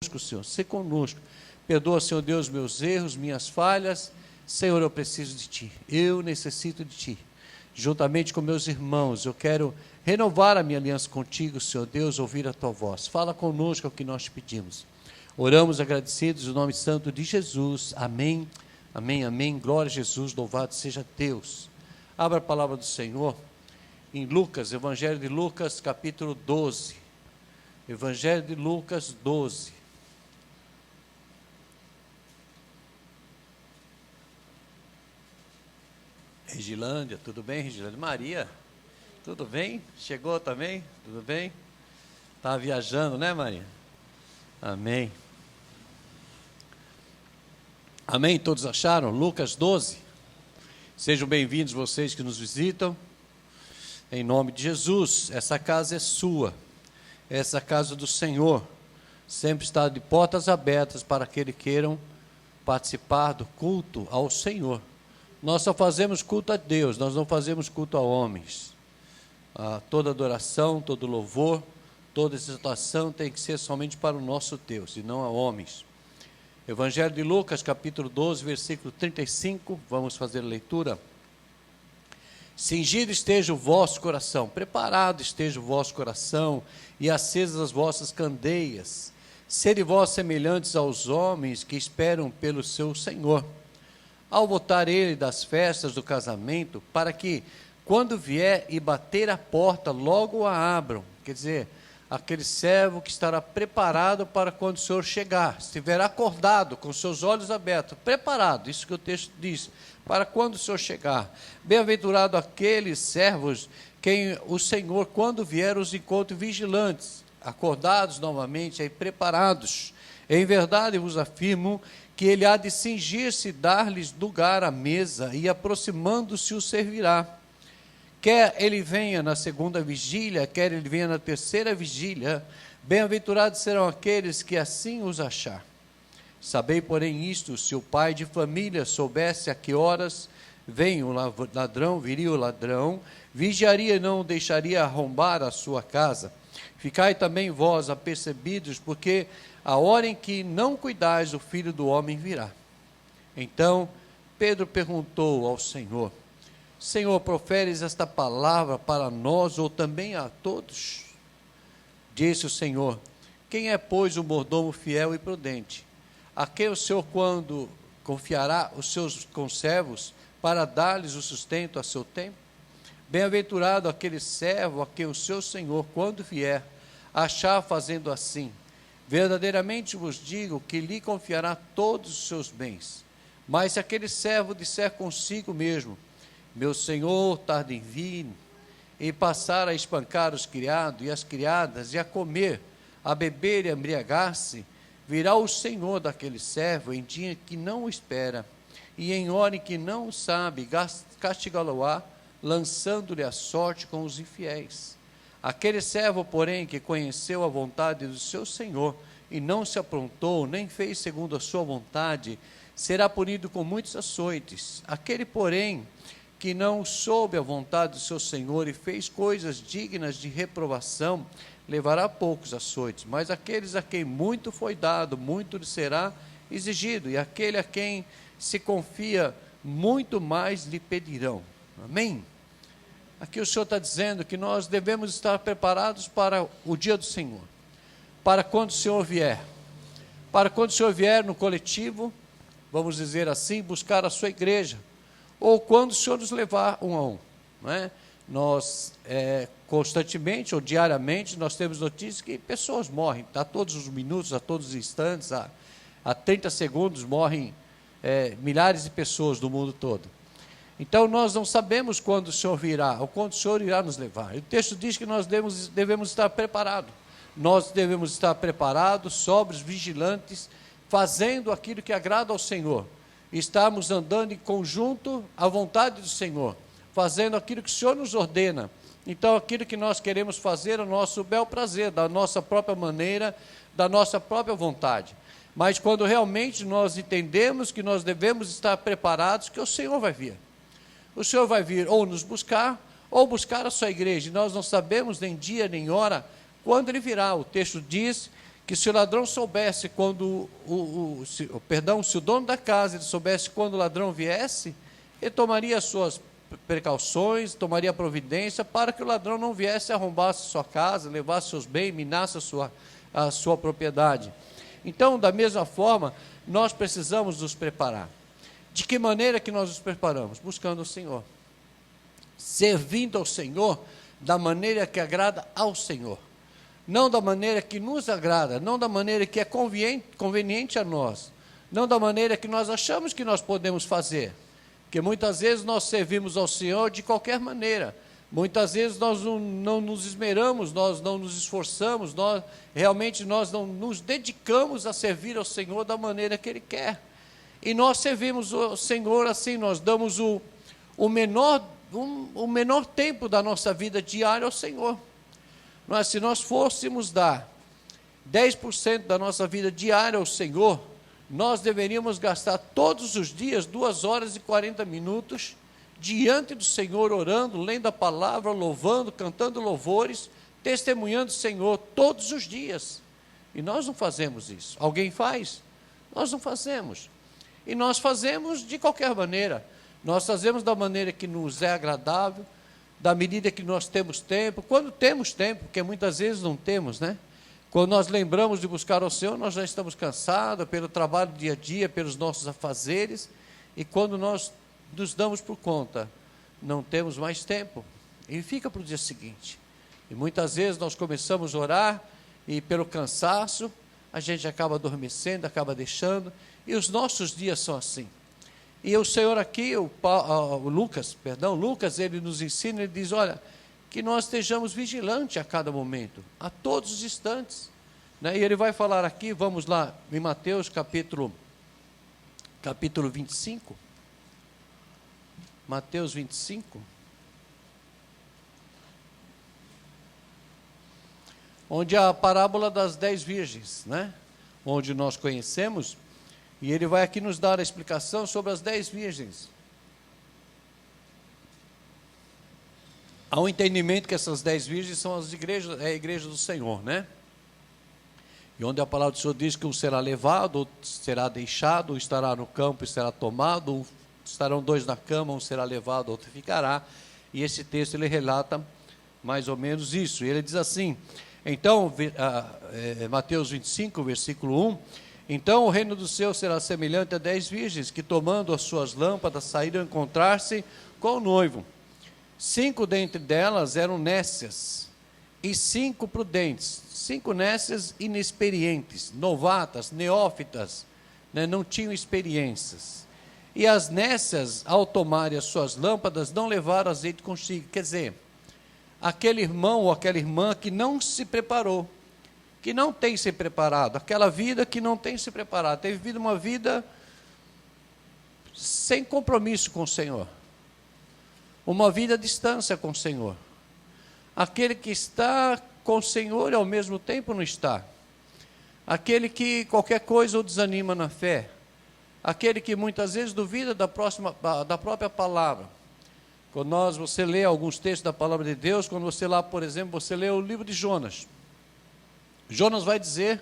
Senhor, se conosco. Perdoa, Senhor Deus, meus erros, minhas falhas. Senhor, eu preciso de Ti, eu necessito de Ti. Juntamente com meus irmãos, eu quero renovar a minha aliança contigo, Senhor Deus, ouvir a Tua voz. Fala conosco, é o que nós te pedimos. Oramos agradecidos no nome santo de Jesus. Amém, amém, amém. Glória a Jesus, louvado seja Deus. Abra a palavra do Senhor em Lucas, Evangelho de Lucas, capítulo 12. Evangelho de Lucas 12. Regilândia, tudo bem, Regilândia? Maria, tudo bem? Chegou também? Tudo bem? Estava viajando, né, Maria? Amém. Amém? Todos acharam? Lucas 12. Sejam bem-vindos vocês que nos visitam. Em nome de Jesus, essa casa é sua. Essa casa do Senhor. Sempre está de portas abertas para aqueles que queiram participar do culto ao Senhor. Nós só fazemos culto a Deus, nós não fazemos culto a homens. Toda adoração, todo louvor, toda exaltação tem que ser somente para o nosso Deus e não a homens. Evangelho de Lucas, capítulo 12, versículo 35, vamos fazer a leitura. Cingido esteja o vosso coração, preparado esteja o vosso coração e acesas as vossas candeias. Sede vós semelhantes aos homens que esperam pelo seu Senhor, ao voltar ele das festas do casamento, para que, quando vier e bater a porta, logo a abram. Quer dizer, aquele servo que estará preparado para quando o Senhor chegar, estiver acordado, com seus olhos abertos, preparado, isso que o texto diz, para quando o Senhor chegar. Bem-aventurado aqueles servos, quem o Senhor, quando vier, os encontre vigilantes, acordados novamente e preparados. Em verdade vos afirmo que ele há de cingir-se, dar-lhes lugar à mesa, e aproximando-se o servirá. Quer ele venha na segunda vigília, quer ele venha na terceira vigília, bem-aventurados serão aqueles que assim os achar. Sabei, porém, isto: se o pai de família soubesse a que horas vem o ladrão, viria o ladrão, vigiaria e não deixaria arrombar a sua casa. Ficai também vós apercebidos, porque a hora em que não cuidais, o Filho do Homem virá. Então Pedro perguntou ao Senhor: Senhor, proferes esta palavra para nós ou também a todos? Disse o Senhor: quem é, pois, o mordomo fiel e prudente, a quem o Senhor, quando confiará os seus conservos, para dar-lhes o sustento a seu tempo? Bem-aventurado aquele servo a quem o seu Senhor, quando vier, achar fazendo assim. Verdadeiramente vos digo que lhe confiará todos os seus bens. Mas se aquele servo disser consigo mesmo: meu senhor tarda em vir, e passar a espancar os criados e as criadas, e a comer, a beber e a embriagar-se, virá o senhor daquele servo em dia que não o espera, e em hora em que não o sabe, castigá-lo-á, lançando-lhe a sorte com os infiéis. Aquele servo, porém, que conheceu a vontade do seu Senhor e não se aprontou, nem fez segundo a sua vontade, será punido com muitos açoites. Aquele, porém, que não soube a vontade do seu Senhor e fez coisas dignas de reprovação, levará poucos açoites. Mas aqueles a quem muito foi dado, muito lhe será exigido, e aquele a quem se confia, muito mais lhe pedirão. Amém? Aqui o Senhor está dizendo que nós devemos estar preparados para o dia do Senhor, para quando o Senhor vier, para quando o Senhor vier no coletivo, vamos dizer assim, buscar a sua igreja, ou quando o Senhor nos levar um a um, não é? Nós, constantemente ou diariamente, nós temos notícias que pessoas morrem, a todos os minutos, a todos os instantes, a 30 segundos morrem milhares de pessoas do mundo todo. Então, nós não sabemos quando o Senhor virá, ou quando o Senhor irá nos levar. O texto diz que nós devemos estar preparados. Nós devemos estar preparados, sóbrios, vigilantes, fazendo aquilo que agrada ao Senhor. Estamos andando em conjunto à vontade do Senhor, fazendo aquilo que o Senhor nos ordena. Então, aquilo que nós queremos fazer é o nosso bel prazer, da nossa própria maneira, da nossa própria vontade. Mas quando realmente nós entendemos que nós devemos estar preparados, que o Senhor vai vir. O Senhor vai vir ou nos buscar, ou buscar a sua igreja. E nós não sabemos nem dia nem hora quando Ele virá. O texto diz que se o ladrão soubesse quando, se o dono da casa ele soubesse quando o ladrão viesse, ele tomaria as suas precauções, tomaria providência para que o ladrão não viesse arrombasse sua casa, levasse seus bens, minasse a sua propriedade. Então, da mesma forma, nós precisamos nos preparar. De que maneira que nós nos preparamos? Buscando o Senhor. Servindo ao Senhor da maneira que agrada ao Senhor. Não da maneira que nos agrada, não da maneira que é conveniente a nós, não da maneira que nós achamos que nós podemos fazer. Porque muitas vezes nós servimos ao Senhor de qualquer maneira. Muitas vezes nós não nos esmeramos, nós não nos esforçamos, nós não nos dedicamos a servir ao Senhor da maneira que Ele quer. E nós servimos o Senhor assim, nós damos o menor tempo da nossa vida diária ao Senhor. Se nós fôssemos dar 10% da nossa vida diária ao Senhor, nós deveríamos gastar todos os dias 2 horas e 40 minutos diante do Senhor, orando, lendo a palavra, louvando, cantando louvores, testemunhando o Senhor todos os dias. E nós não fazemos isso. Alguém faz? Nós não fazemos. E nós fazemos de qualquer maneira. Nós fazemos da maneira que nos é agradável, da medida que nós temos tempo, quando temos tempo, porque muitas vezes não temos, né? Quando nós lembramos de buscar ao Senhor, nós já estamos cansados pelo trabalho do dia a dia, pelos nossos afazeres, e quando nós nos damos por conta, não temos mais tempo, e fica para o dia seguinte. E muitas vezes nós começamos a orar, e pelo cansaço, a gente acaba adormecendo, acaba deixando, e os nossos dias são assim. E o Senhor aqui, Lucas, ele nos ensina, ele diz, olha, que nós estejamos vigilantes a cada momento, a todos os instantes. Né? E ele vai falar aqui, vamos lá, em Mateus capítulo 25. Mateus 25. Onde a parábola das 10 virgens, né? Onde nós conhecemos, e ele vai aqui nos dar a explicação sobre as 10 virgens. Há um entendimento que essas 10 virgens são as igrejas, é a igreja do Senhor, né? E onde a palavra do Senhor diz que um será levado, outro será deixado, um estará no campo e será tomado, estarão 2 na cama, um será levado, outro ficará. E esse texto ele relata mais ou menos isso. E ele diz assim, então, Mateus 25, versículo 1, então o reino dos céus será semelhante a 10 virgens, que tomando as suas lâmpadas, saíram a encontrar-se com o noivo. 5 dentre delas eram nécias, e 5 prudentes. 5 nécias inexperientes, novatas, neófitas, né, não tinham experiências. E as nécias, ao tomarem as suas lâmpadas, não levaram azeite consigo. Quer dizer, aquele irmão ou aquela irmã que não se preparou, que não tem se preparado, aquela vida que não tem se preparado, tem vivido uma vida sem compromisso com o Senhor, uma vida à distância com o Senhor. Aquele que está com o Senhor e ao mesmo tempo não está. Aquele que qualquer coisa o desanima na fé. Aquele que muitas vezes duvida da própria palavra. Quando você lê alguns textos da palavra de Deus, quando você lá, por exemplo, você lê o livro de Jonas. Jonas vai dizer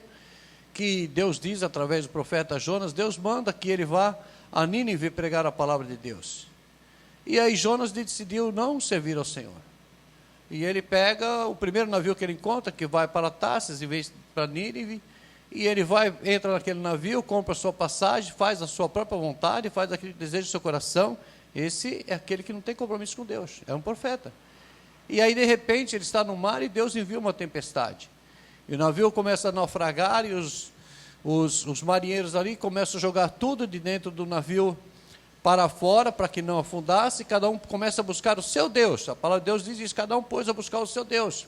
que Deus diz através do profeta Jonas, Deus manda que ele vá a Nínive pregar a palavra de Deus. E aí Jonas decidiu não servir ao Senhor. E ele pega o primeiro navio que ele encontra, que vai para Tarsis em vez para Nínive, e ele entra naquele navio, compra a sua passagem, faz a sua própria vontade, faz aquele desejo do seu coração. Esse é aquele que não tem compromisso com Deus, é um profeta. E aí de repente ele está no mar e Deus envia uma tempestade. E o navio começa a naufragar e os marinheiros ali começam a jogar tudo de dentro do navio para fora, para que não afundasse, e cada um começa a buscar o seu Deus. A palavra de Deus diz isso, cada um pôs a buscar o seu Deus.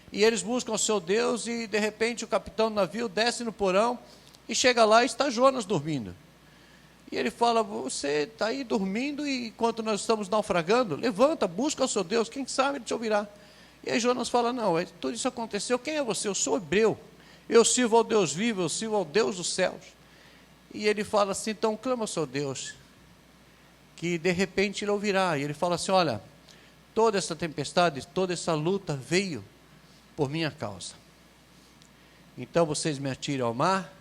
E eles buscam o seu Deus, e de repente o capitão do navio desce no porão, e chega lá e está Jonas dormindo. E ele fala, você está aí dormindo, e enquanto nós estamos naufragando, levanta, busca o seu Deus, quem sabe ele te ouvirá. E aí Jonas fala, não, tudo isso aconteceu, quem é você? Eu sou hebreu, eu sirvo ao Deus vivo, eu sirvo ao Deus dos céus. E ele fala assim, então clama ao seu Deus, que de repente ele ouvirá. E ele fala assim, olha, toda essa tempestade, toda essa luta veio por minha causa. Então vocês me atiram ao mar,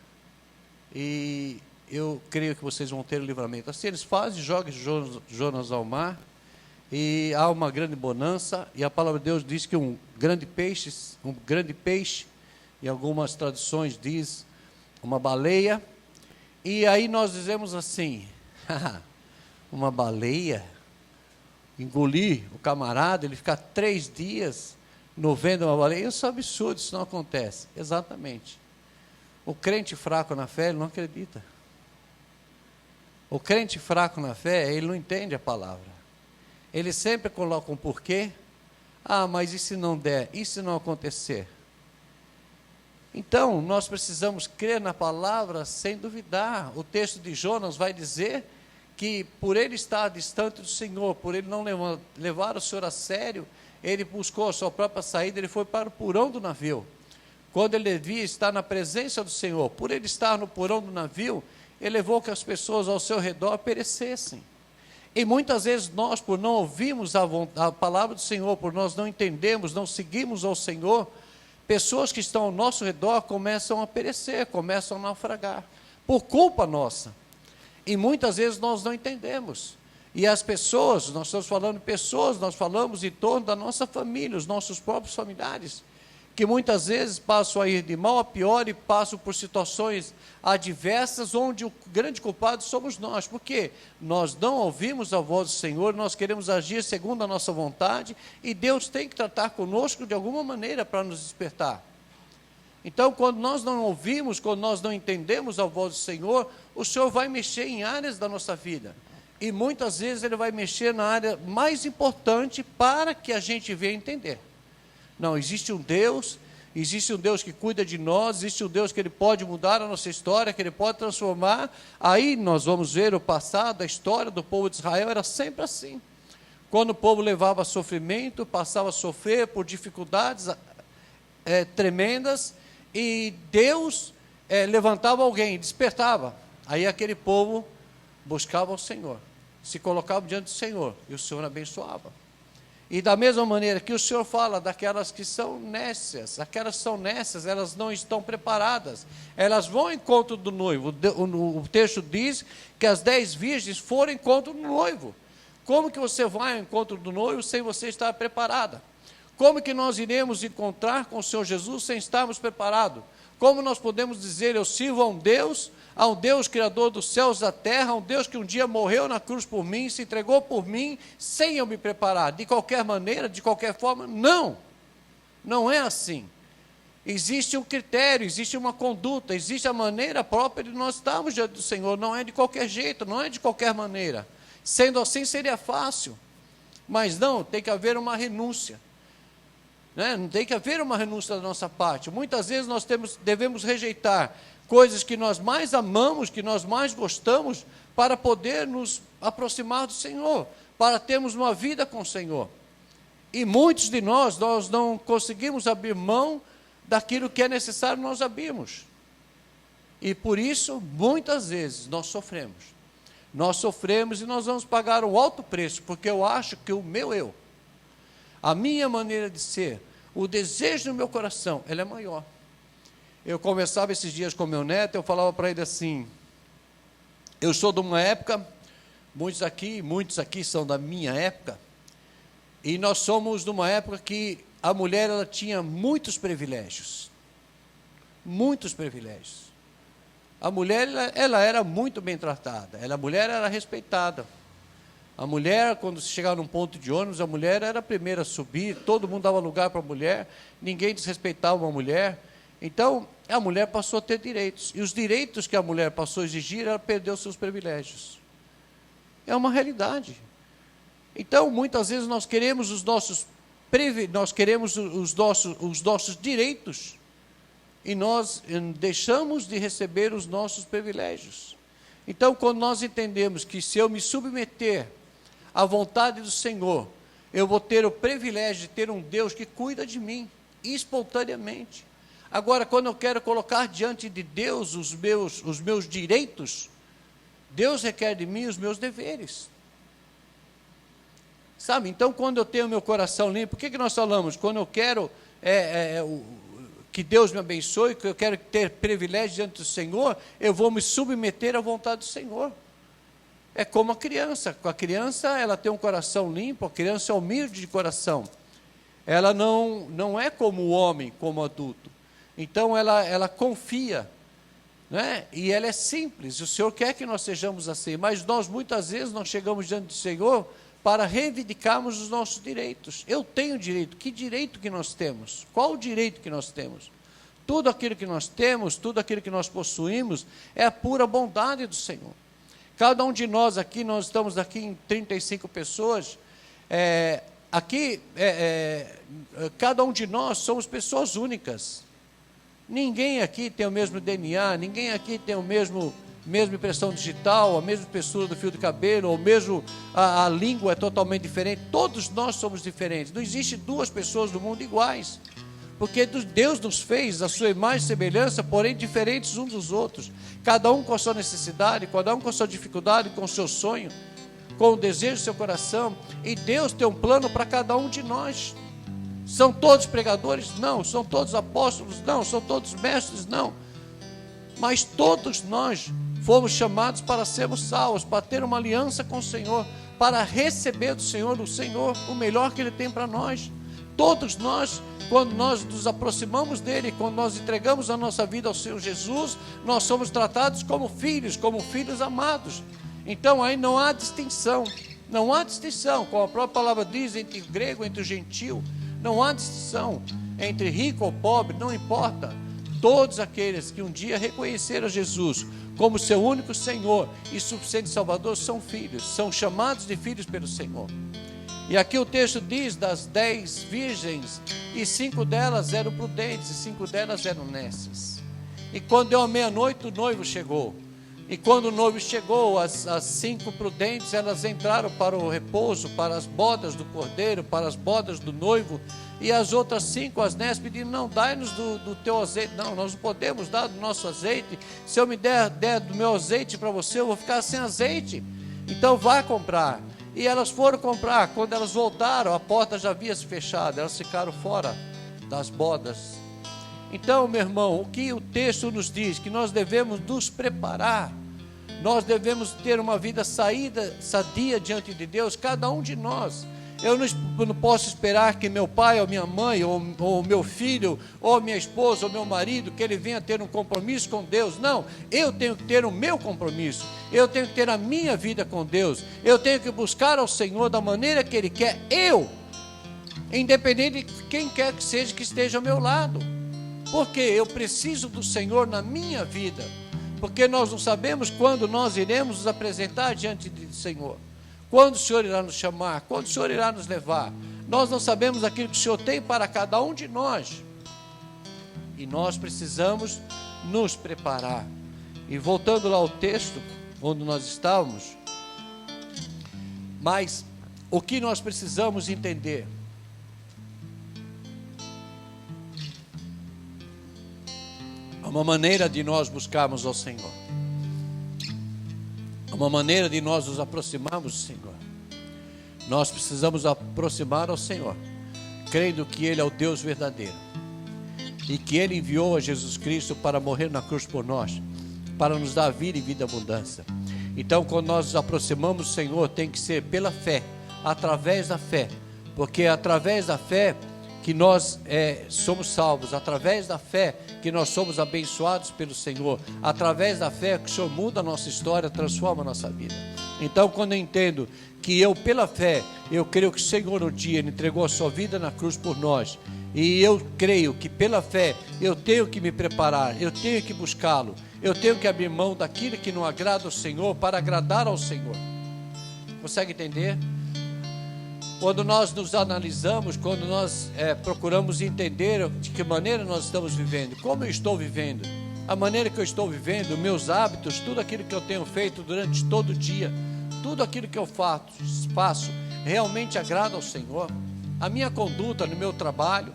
e eu creio que vocês vão ter o livramento. Assim eles fazem, jogam Jonas ao mar, e há uma grande bonança, e a palavra de Deus diz que um grande peixe, em algumas traduções diz uma baleia, e aí nós dizemos assim, uma baleia, engolir o camarada, ele ficar 3 dias no vendo uma baleia, isso é um absurdo, isso não acontece. Exatamente. O crente fraco na fé, ele não acredita. O crente fraco na fé, ele não entende a palavra. Ele sempre coloca um porquê. Ah, mas e se não der? E se não acontecer? Então, nós precisamos crer na palavra sem duvidar. O texto de Jonas vai dizer que por ele estar distante do Senhor, por ele não levar o Senhor a sério, ele buscou a sua própria saída, ele foi para o porão do navio. Quando ele devia estar na presença do Senhor, por ele estar no porão do navio, ele levou que as pessoas ao seu redor perecessem. E muitas vezes nós, por não ouvirmos a palavra do Senhor, por nós não entendermos, não seguirmos ao Senhor, pessoas que estão ao nosso redor começam a perecer, começam a naufragar, por culpa nossa. E muitas vezes nós não entendemos. E as pessoas, nós estamos falando de pessoas, nós falamos em torno da nossa família, os nossos próprios familiares, que muitas vezes passam a ir de mal a pior e passam por situações adversas, onde o grande culpado somos nós. Por quê? Nós não ouvimos a voz do Senhor, nós queremos agir segundo a nossa vontade, e Deus tem que tratar conosco de alguma maneira para nos despertar. Então, quando nós não ouvimos, quando nós não entendemos a voz do Senhor, o Senhor vai mexer em áreas da nossa vida. E muitas vezes Ele vai mexer na área mais importante para que a gente venha entender. Não, existe um Deus que cuida de nós, existe um Deus que Ele pode mudar a nossa história, que Ele pode transformar. Aí nós vamos ver o passado, a história do povo de Israel era sempre assim. Quando o povo levava sofrimento, passava a sofrer por dificuldades tremendas, e Deus levantava alguém, despertava. Aí aquele povo buscava o Senhor, se colocava diante do Senhor, e o Senhor abençoava. E da mesma maneira que o Senhor fala daquelas que são nécias, aquelas que são nécias, elas não estão preparadas, elas vão ao encontro do noivo. O texto diz que as 10 virgens foram ao encontro do noivo. Como que você vai ao encontro do noivo sem você estar preparada? Como que nós iremos encontrar com o Senhor Jesus sem estarmos preparados? Como nós podemos dizer, eu sirvo a um Deus Criador dos céus e da terra, a um Deus que um dia morreu na cruz por mim, se entregou por mim, sem eu me preparar, de qualquer maneira, de qualquer forma? Não, não é assim. Existe um critério, existe uma conduta, existe a maneira própria de nós estarmos diante do Senhor, não é de qualquer jeito, não é de qualquer maneira. Sendo assim seria fácil, mas não, tem que haver uma renúncia. Não tem que haver uma renúncia da nossa parte. Muitas vezes nós devemos rejeitar coisas que nós mais amamos, que nós mais gostamos, para poder nos aproximar do Senhor, para termos uma vida com o Senhor. E muitos de nós não conseguimos abrir mão daquilo que é necessário nós abrirmos. E por isso, muitas vezes, nós sofremos. Nós sofremos e nós vamos pagar um alto preço, porque eu acho que o meu eu, a minha maneira de ser, o desejo no meu coração, ele é maior. Eu conversava esses dias com meu neto, eu falava para ele assim, eu sou de uma época, muitos aqui são da minha época, e nós somos de uma época que a mulher ela tinha muitos privilégios. Muitos privilégios. A mulher ela era muito bem tratada, a mulher era respeitada. A mulher, quando se chegava num ponto de ônibus, a mulher era a primeira a subir, todo mundo dava lugar para a mulher, ninguém desrespeitava uma mulher. Então, a mulher passou a ter direitos. E os direitos que a mulher passou a exigir, ela perdeu seus privilégios. É uma realidade. Então, muitas vezes nós queremos os nossos direitos e nós deixamos de receber os nossos privilégios. Então, quando nós entendemos que se eu me submeter à vontade do Senhor, eu vou ter o privilégio de ter um Deus que cuida de mim, espontaneamente. Agora, quando eu quero colocar diante de Deus os meus direitos, Deus requer de mim os meus deveres. Sabe, então quando eu tenho meu coração limpo, o que nós falamos? Quando eu quero que Deus me abençoe, que eu quero ter privilégio diante do Senhor, eu vou me submeter à vontade do Senhor. É como a criança. A criança, ela tem um coração limpo, a criança é humilde de coração. Ela não é como o homem, como o adulto. Então, ela confia, né? E ela é simples. O Senhor quer que nós sejamos assim, mas nós, muitas vezes, nós chegamos diante do Senhor para reivindicarmos os nossos direitos. Eu tenho direito. Que direito que nós temos? Qual o direito que nós temos? Tudo aquilo que nós temos, tudo aquilo que nós possuímos, é a pura bondade do Senhor. Cada um de nós aqui, nós estamos aqui em 35 pessoas, cada um de nós somos pessoas únicas. Ninguém aqui tem o mesmo DNA, ninguém aqui tem mesma impressão digital, a mesma espessura do fio de cabelo, ou mesmo a língua é totalmente diferente. Todos nós somos diferentes. Não existe duas pessoas no mundo iguais, porque Deus nos fez a sua imagem e semelhança, porém diferentes uns dos outros, cada um com a sua necessidade, cada um com a sua dificuldade, com o seu sonho, com o desejo do seu coração. E Deus tem um plano para cada um de nós. São todos pregadores? Não. São todos apóstolos? Não. São todos mestres? Não. Mas todos nós fomos chamados para sermos salvos, para ter uma aliança com o Senhor, para receber do Senhor o melhor que Ele tem para nós. Todos nós, quando nós nos aproximamos dEle, quando nós entregamos a nossa vida ao Senhor Jesus, nós somos tratados como filhos amados. Então aí não há distinção, como a própria palavra diz, entre o grego, entre o gentil. Não há distinção entre rico ou pobre, não importa. Todos aqueles que um dia reconheceram Jesus como seu único Senhor e suficiente Salvador são filhos, são chamados de filhos pelo Senhor. E aqui o texto diz das 10 virgens, e 5 delas eram prudentes, e 5 delas eram nécias. E quando deu a meia-noite, o noivo chegou. E quando o noivo chegou, as 5 prudentes, elas entraram para o repouso, para as bodas do cordeiro, para as bodas do noivo. E as outras 5, as nécias, pediram: não, dai-nos do teu azeite. Não, nós não podemos dar do nosso azeite. Se eu me der do meu azeite para você, eu vou ficar sem azeite. Então vá comprar. E elas foram comprar. Quando elas voltaram, a porta já havia se fechado. Elas ficaram fora das bodas. Então, meu irmão, o que o texto nos diz? Que nós devemos nos preparar. Nós devemos ter uma vida sadia diante de Deus, cada um de nós. Eu não posso esperar que meu pai, ou minha mãe, ou meu filho, ou minha esposa, ou meu marido, que ele venha ter um compromisso com Deus. Não, eu tenho que ter o meu compromisso. Eu tenho que ter a minha vida com Deus. Eu tenho que buscar ao Senhor da maneira que Ele quer. Independente de quem quer que seja que esteja ao meu lado. Porque eu preciso do Senhor na minha vida. Porque nós não sabemos quando nós iremos nos apresentar diante do Senhor. Quando o Senhor irá nos chamar, quando o Senhor irá nos levar. Nós não sabemos aquilo que o Senhor tem para cada um de nós. E nós precisamos nos preparar. E voltando lá ao texto, onde nós estávamos, mas o que nós precisamos entender? Uma maneira de nós buscarmos ao Senhor. Uma maneira de nós nos aproximarmos do Senhor. Nós precisamos aproximar ao Senhor, crendo que Ele é o Deus verdadeiro e que Ele enviou a Jesus Cristo para morrer na cruz por nós, para nos dar vida e vida em abundância. Então, quando nós nos aproximamos do Senhor, tem que ser pela fé, através da fé, porque é através da fé que nós somos salvos, através da fé que nós somos abençoados pelo Senhor, através da fé que o Senhor muda a nossa história, transforma a nossa vida. Então, quando eu entendo que eu, pela fé, eu creio que o Senhor um dia Ele entregou a sua vida na cruz por nós, e eu creio que pela fé eu tenho que me preparar, eu tenho que buscá-lo, eu tenho que abrir mão daquilo que não agrada ao Senhor para agradar ao Senhor. Consegue entender? Quando nós nos analisamos, quando nós procuramos entender de que maneira nós estamos vivendo, como eu estou vivendo, a maneira que eu estou vivendo, meus hábitos, tudo aquilo que eu tenho feito durante todo o dia, tudo aquilo que eu faço realmente agrada ao Senhor. A minha conduta no meu trabalho,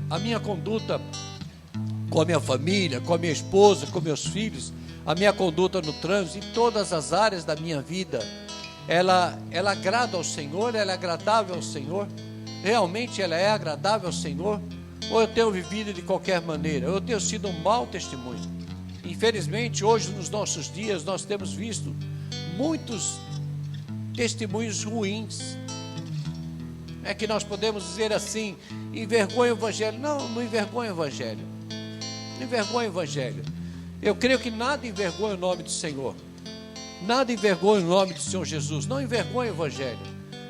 a minha conduta com a minha família, com a minha esposa, com meus filhos, a minha conduta no trânsito, em todas as áreas da minha vida, ela agrada ao Senhor, ela é agradável ao Senhor. Realmente ela é agradável ao Senhor. ou eu tenho vivido de qualquer maneira, ou eu tenho sido um mau testemunho. Infelizmente, hoje nos nossos dias, nós temos visto muitos testemunhos ruins. É que nós podemos dizer assim: envergonha o Evangelho. Não, não envergonha o Evangelho. Não envergonha o Evangelho. Eu creio que nada envergonha o nome do Senhor. Nada envergonha o nome do Senhor Jesus. Não envergonha o Evangelho.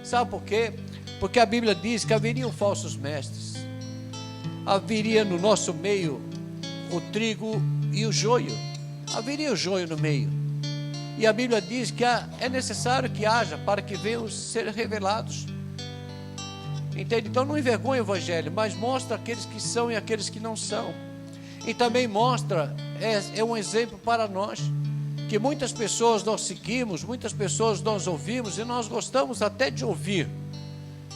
Sabe por quê? Porque a Bíblia diz que haveriam falsos mestres. Haveria no nosso meio o trigo e o joio. Haveria o joio no meio. E a Bíblia diz que é necessário que haja para que venham ser revelados. Entende? Então não envergonha o Evangelho, mas mostra aqueles que são e aqueles que não são. E também mostra, é um exemplo para nós, que muitas pessoas nós seguimos, muitas pessoas nós ouvimos, e nós gostamos até de ouvir.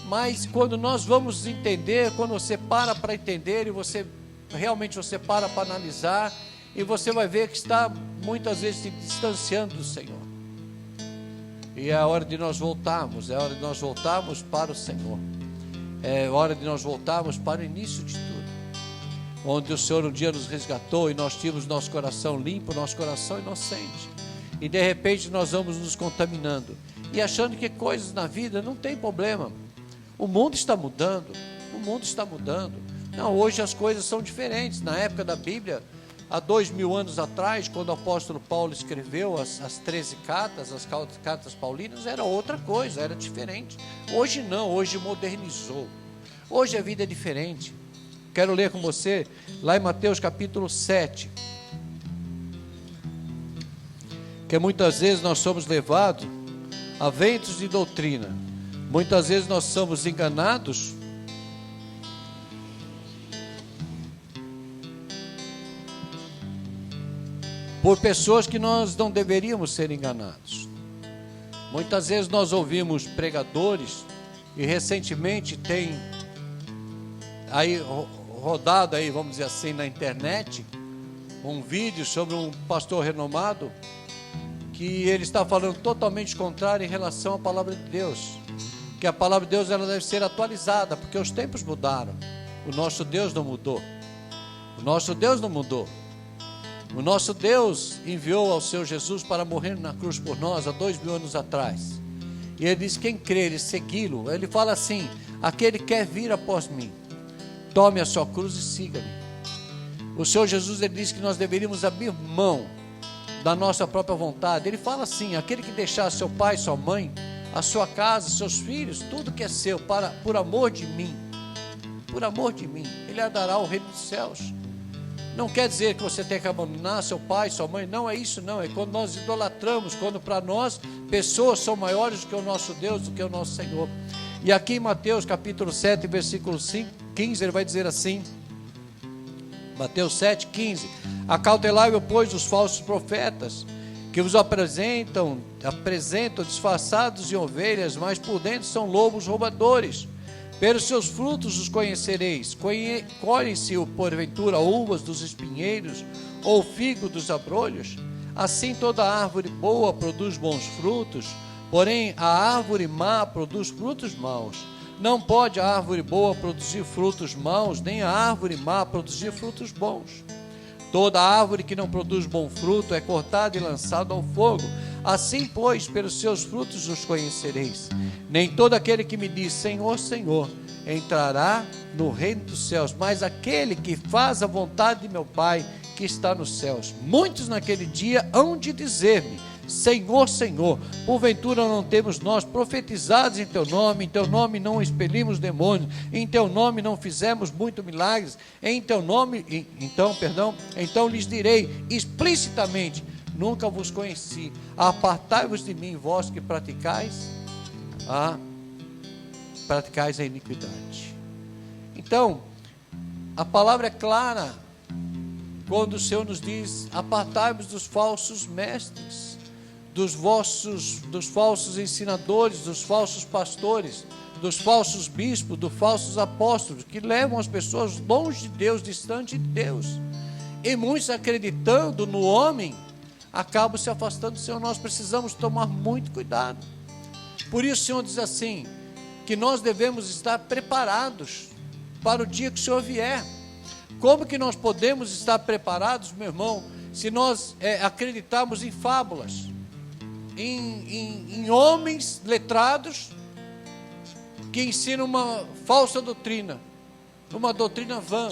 Mas quando nós vamos entender, quando você para entender, e você realmente para analisar, e você vai ver que está muitas vezes se distanciando do Senhor. E é a hora de nós voltarmos, é a hora de nós voltarmos para o Senhor. É hora de nós voltarmos para o início de tudo, onde o Senhor um dia nos resgatou e nós tínhamos nosso coração limpo, nosso coração inocente, e de repente nós vamos nos contaminando e achando que coisas na vida não tem problema. O mundo está mudando, o mundo está mudando. Não, hoje as coisas são diferentes. Na época da Bíblia, há 2000 anos atrás, quando o apóstolo Paulo escreveu as 13 cartas, as cartas paulinas, era outra coisa, era diferente. Hoje não, hoje modernizou. Hoje a vida é diferente. Quero ler com você lá em Mateus capítulo 7. Que muitas vezes nós somos levados a ventos de doutrina. Muitas vezes nós somos enganados por pessoas que nós não deveríamos ser enganados. Muitas vezes nós ouvimos pregadores, e recentemente tem aí rodado aí, vamos dizer assim, na internet, um vídeo sobre um pastor renomado, que ele está falando totalmente contrário em relação à palavra de Deus, que a palavra de Deus ela deve ser atualizada, porque os tempos mudaram. O nosso Deus não mudou. O nosso Deus não mudou. O nosso Deus enviou ao seu Jesus para morrer na cruz por nós há 2000 anos atrás. E ele diz: quem crer e segui-lo, ele fala assim: aquele que quer vir após mim, tome a sua cruz e siga-me. O Senhor Jesus, ele diz que nós deveríamos abrir mão da nossa própria vontade. Ele fala assim: aquele que deixar seu pai, sua mãe, a sua casa, seus filhos, tudo que é seu, por amor de mim, ele herdará o reino dos céus. Não quer dizer que você tem que abandonar seu pai, sua mãe, não é isso não, é quando nós idolatramos, quando para nós pessoas são maiores do que o nosso Deus, do que o nosso Senhor. E aqui em Mateus capítulo 7, versículo 15, ele vai dizer assim, Mateus 7, 15, acautelai-vos, pois, dos falsos profetas, que vos apresentam disfarçados de ovelhas, mas por dentro são lobos roubadores. Pelos seus frutos os conhecereis. Colhem-se porventura uvas dos espinheiros, ou figo dos abrolhos? Assim toda árvore boa produz bons frutos, porém a árvore má produz frutos maus. Não pode a árvore boa produzir frutos maus, nem a árvore má produzir frutos bons. Toda árvore que não produz bom fruto é cortada e lançada ao fogo. Assim, pois, pelos seus frutos os conhecereis. Nem todo aquele que me diz Senhor, Senhor, entrará no reino dos céus, mas aquele que faz a vontade de meu Pai que está nos céus. Muitos naquele dia hão de dizer-me: Senhor, Senhor, porventura não temos nós profetizados em teu nome não expelimos demônios, em teu nome não fizemos muitos milagres, em teu nome, então lhes direi explicitamente: nunca vos conheci, apartai-vos de mim, vós que praticais a iniquidade. Então, a palavra é clara, quando o Senhor nos diz: apartai-vos dos falsos mestres, dos falsos ensinadores, dos falsos pastores, dos falsos bispos, dos falsos apóstolos, que levam as pessoas longe de Deus, distante de Deus. E muitos, acreditando no homem, acabam se afastando do Senhor. Nós precisamos tomar muito cuidado. Por isso o Senhor diz assim, que nós devemos estar preparados. para o dia que o Senhor vier. Como que nós podemos estar preparados, meu irmão, se nós acreditarmos em fábulas, em homens letrados que ensinam uma falsa doutrina, uma doutrina vã?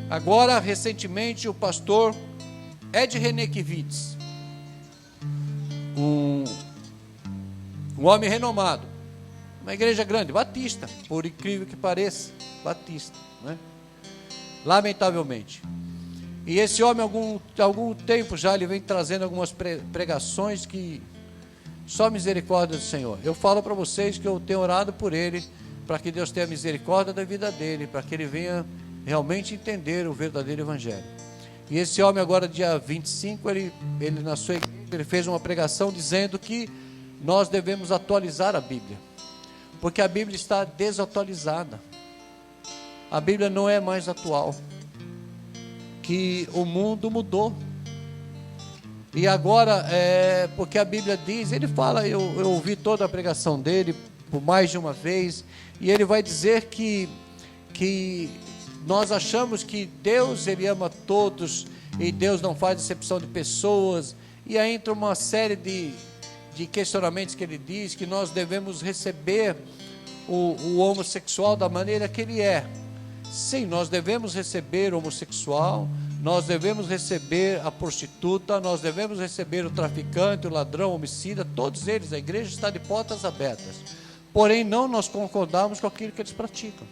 Agora, recentemente, o pastor Ed Renekiewicz, um homem renomado, uma igreja grande, batista, por incrível que pareça, batista, né? Lamentavelmente. E esse homem, algum tempo já, ele vem trazendo algumas pregações que só misericórdia do Senhor. Eu falo para vocês que eu tenho orado por ele, para que Deus tenha misericórdia da vida dele, para que ele venha realmente entender o verdadeiro evangelho. E esse homem agora, dia 25, ele na sua igreja, ele fez uma pregação dizendo que nós devemos atualizar a Bíblia, porque a Bíblia está desatualizada. A Bíblia não é mais atual, que o mundo mudou. E agora, porque a Bíblia diz, ele fala, eu ouvi toda a pregação dele por mais de uma vez, e ele vai dizer que nós achamos que Deus, ele ama todos, e Deus não faz exceção de pessoas, e aí entra uma série de questionamentos que ele diz, que nós devemos receber o homossexual da maneira que ele é. Sim, nós devemos receber o homossexual, nós devemos receber a prostituta, nós devemos receber o traficante, o ladrão, o homicida, todos eles. A igreja está de portas abertas, porém não nós concordamos com aquilo que eles praticam.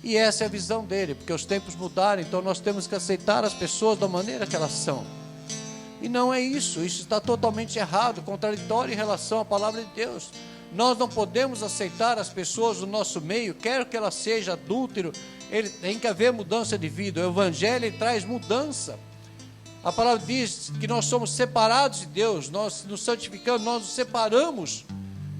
E essa é a visão dele, porque os tempos mudaram, então nós temos que aceitar as pessoas da maneira que elas são. E não é isso está totalmente errado, contraditório em relação à palavra de Deus. Nós não podemos aceitar as pessoas do nosso meio, quer que ela seja adúltero, tem que haver mudança de vida. O evangelho traz mudança. A palavra diz que nós somos separados de Deus, nós nos santificamos, nós nos separamos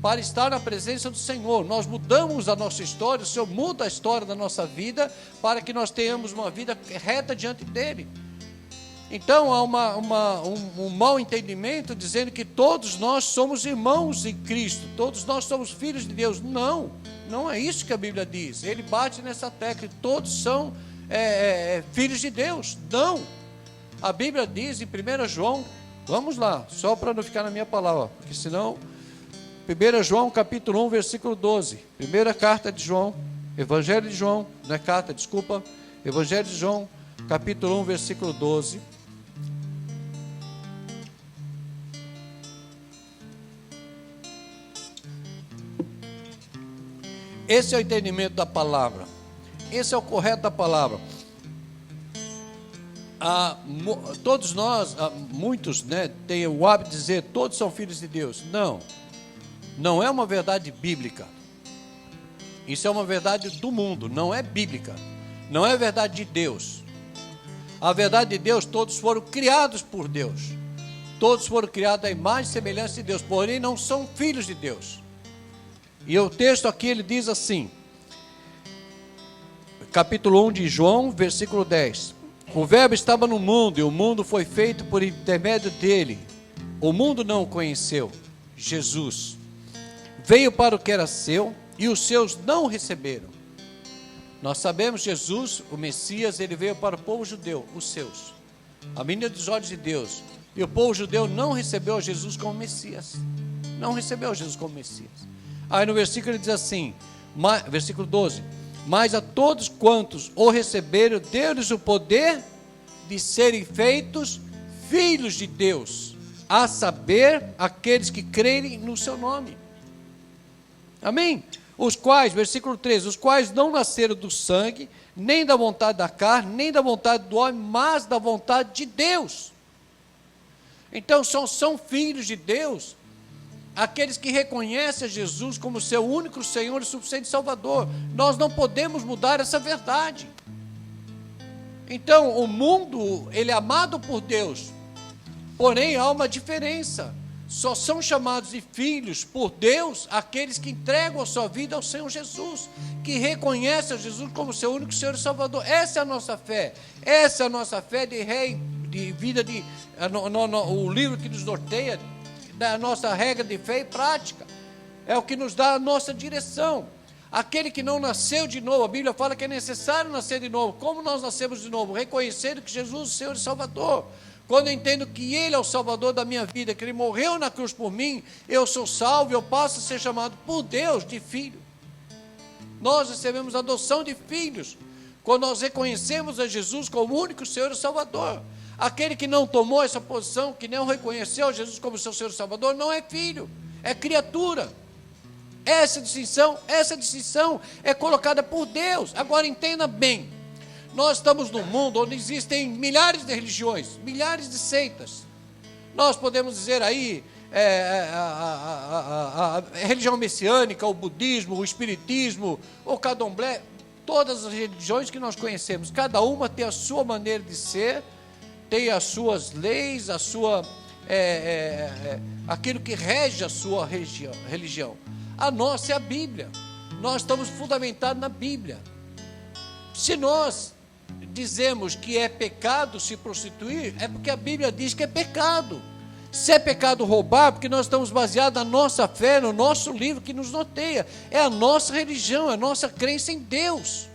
para estar na presença do Senhor. Nós mudamos a nossa história, o Senhor muda a história da nossa vida, para que nós tenhamos uma vida reta diante dEle. Então há um mau entendimento dizendo que todos nós somos irmãos em Cristo, todos nós somos filhos de Deus. Não é isso que a Bíblia diz. Ele bate nessa tecla, todos são filhos de Deus. Não, a Bíblia diz em 1 João, vamos lá, só para não ficar na minha palavra, porque senão, 1 João capítulo 1, versículo 12, primeira carta de João, Evangelho de João, não é carta, desculpa, Evangelho de João, capítulo 1, versículo 12, esse é o entendimento da palavra, esse é o correto da palavra. Todos nós, muitos, têm o hábito de dizer, todos são filhos de Deus. Não é uma verdade bíblica. Isso é uma verdade do mundo, não é bíblica. Não é verdade de Deus. A verdade de Deus, todos foram criados por Deus. Todos foram criados à imagem e semelhança de Deus, porém não são filhos de Deus. E o texto aqui, ele diz assim, capítulo 1 de João, versículo 10. O verbo estava no mundo, e o mundo foi feito por intermédio dele. O mundo não o conheceu, Jesus. Veio para o que era seu, e os seus não o receberam. Nós sabemos, Jesus, o Messias, ele veio para o povo judeu, os seus, a menina dos olhos de Deus. E o povo judeu não recebeu Jesus como Messias. Não recebeu Jesus como Messias. Aí no versículo ele diz assim, versículo 12, mas a todos quantos o receberam, deu-lhes o poder de serem feitos filhos de Deus, a saber, aqueles que crerem no seu nome. Amém? Os quais, versículo 13, os quais não nasceram do sangue, nem da vontade da carne, nem da vontade do homem, mas da vontade de Deus. Então são filhos de Deus aqueles que reconhecem a Jesus como seu único Senhor e suficiente Salvador. Nós não podemos mudar essa verdade. Então o mundo, ele é amado por Deus, porém há uma diferença. Só são chamados de filhos por Deus aqueles que entregam a sua vida ao Senhor Jesus, que reconhecem a Jesus como seu único Senhor e Salvador. Essa é a nossa fé. Essa é a nossa fé de vida, o livro que nos norteia, da nossa regra de fé e prática. É o que nos dá a nossa direção. Aquele que não nasceu de novo, a Bíblia fala que é necessário nascer de novo. Como nós nascemos de novo? Reconhecendo que Jesus é o Senhor e Salvador. Quando eu entendo que Ele é o Salvador da minha vida, que Ele morreu na cruz por mim, eu sou salvo, eu passo a ser chamado por Deus de filho. Nós recebemos adoção de filhos, quando nós reconhecemos a Jesus como o único Senhor e Salvador. Aquele que não tomou essa posição, que não reconheceu Jesus como seu Senhor e Salvador, não é filho, é criatura. Essa distinção é colocada por Deus. Agora entenda bem, nós estamos num mundo onde existem milhares de religiões, milhares de seitas. Nós podemos dizer aí, a religião messiânica, o budismo, o espiritismo, o candomblé, todas as religiões que nós conhecemos, cada uma tem a sua maneira de ser, tem as suas leis, aquilo que rege a sua religião. A nossa é a Bíblia. Nós estamos fundamentados na Bíblia. Se nós dizemos que é pecado se prostituir, é porque a Bíblia diz que é pecado. Se é pecado roubar, porque nós estamos baseados na nossa fé, no nosso livro que nos norteia. É a nossa religião, é a nossa crença em Deus.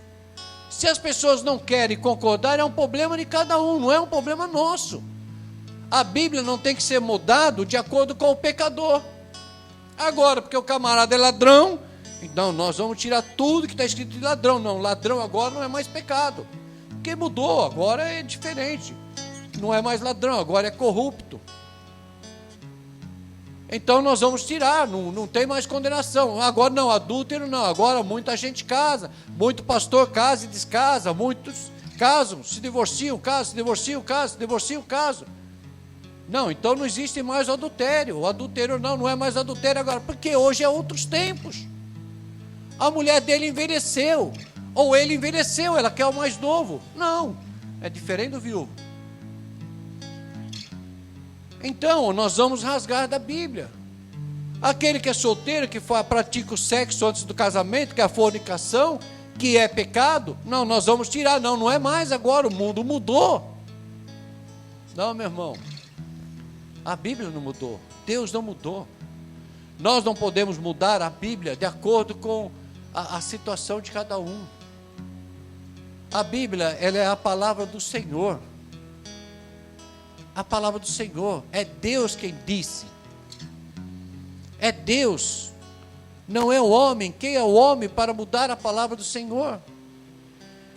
Se as pessoas não querem concordar, é um problema de cada um, não é um problema nosso. A Bíblia não tem que ser mudada de acordo com o pecador. Agora, porque o camarada é ladrão, então nós vamos tirar tudo que está escrito de ladrão. Não, ladrão agora não é mais pecado. Porque mudou, agora é diferente. Não é mais ladrão, agora é corrupto. Então nós vamos tirar, não tem mais condenação. Agora não, adúltero não, agora muita gente casa, muito pastor casa e descasa, muitos casam, se divorciam, casam, se divorciam, casam, se divorciam, casam. Não, então não existe mais o adultério. O adultério não é mais adultério agora, porque hoje é outros tempos. A mulher dele envelheceu, ou ele envelheceu, ela quer o mais novo. Não, é diferente do viúvo. Então, nós vamos rasgar da Bíblia. Aquele que é solteiro, que pratica o sexo antes do casamento, que é a fornicação, que é pecado, não, nós vamos tirar. Não é mais agora, o mundo mudou. Não, meu irmão. A Bíblia não mudou, Deus não mudou. Nós não podemos mudar a Bíblia de acordo com a situação de cada um. A Bíblia, ela é a palavra do Senhor. A palavra do Senhor, é Deus quem disse. É Deus, não é o homem. Quem é o homem para mudar a palavra do Senhor?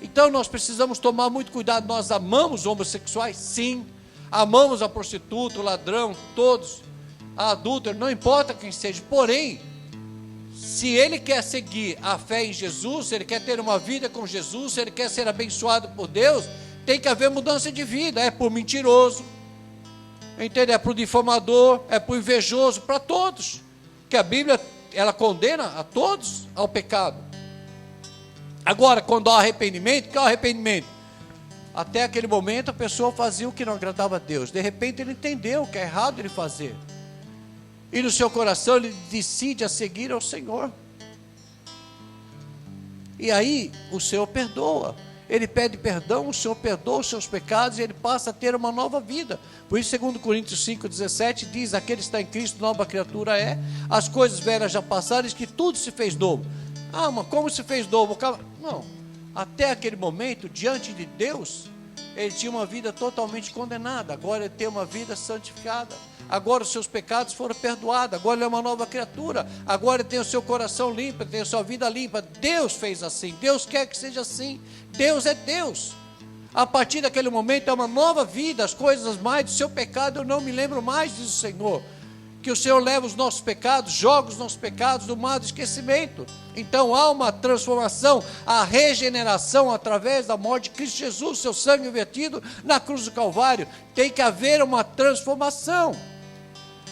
Então nós precisamos tomar muito cuidado. Nós amamos homossexuais? Sim. Amamos a prostituta, o ladrão, todos, a adúltera, não importa quem seja. Porém, se ele quer seguir a fé em Jesus, se ele quer ter uma vida com Jesus, se ele quer ser abençoado por Deus, tem que haver mudança de vida. É por mentiroso, entende? É por difamador, é por invejoso, para todos. Que a Bíblia, ela condena a todos ao pecado. Agora, quando há arrependimento, que é o arrependimento? Até aquele momento a pessoa fazia o que não agradava a Deus. De repente ele entendeu que é errado ele fazer. E no seu coração ele decide a seguir ao Senhor. E aí o Senhor perdoa. Ele pede perdão, o Senhor perdoa os seus pecados e ele passa a ter uma nova vida. Por isso 2 Coríntios 5,17 diz: aquele que está em Cristo, nova criatura é. As coisas velhas já passaram, diz que tudo se fez novo. Ah, mas como se fez novo? Não. Até aquele momento, diante de Deus, ele tinha uma vida totalmente condenada. Agora ele tem uma vida santificada. Agora os seus pecados foram perdoados. Agora ele é uma nova criatura. Agora ele tem o seu coração limpo, ele tem a sua vida limpa. Deus fez assim. Deus quer que seja assim. Deus é Deus. A partir daquele momento é uma nova vida. As coisas mais do seu pecado eu não me lembro mais, diz o Senhor. Que o Senhor leva os nossos pecados, joga os nossos pecados no mar do esquecimento. Então há uma transformação, a regeneração através da morte de Cristo Jesus, seu sangue vertido na cruz do Calvário. Tem que haver uma transformação.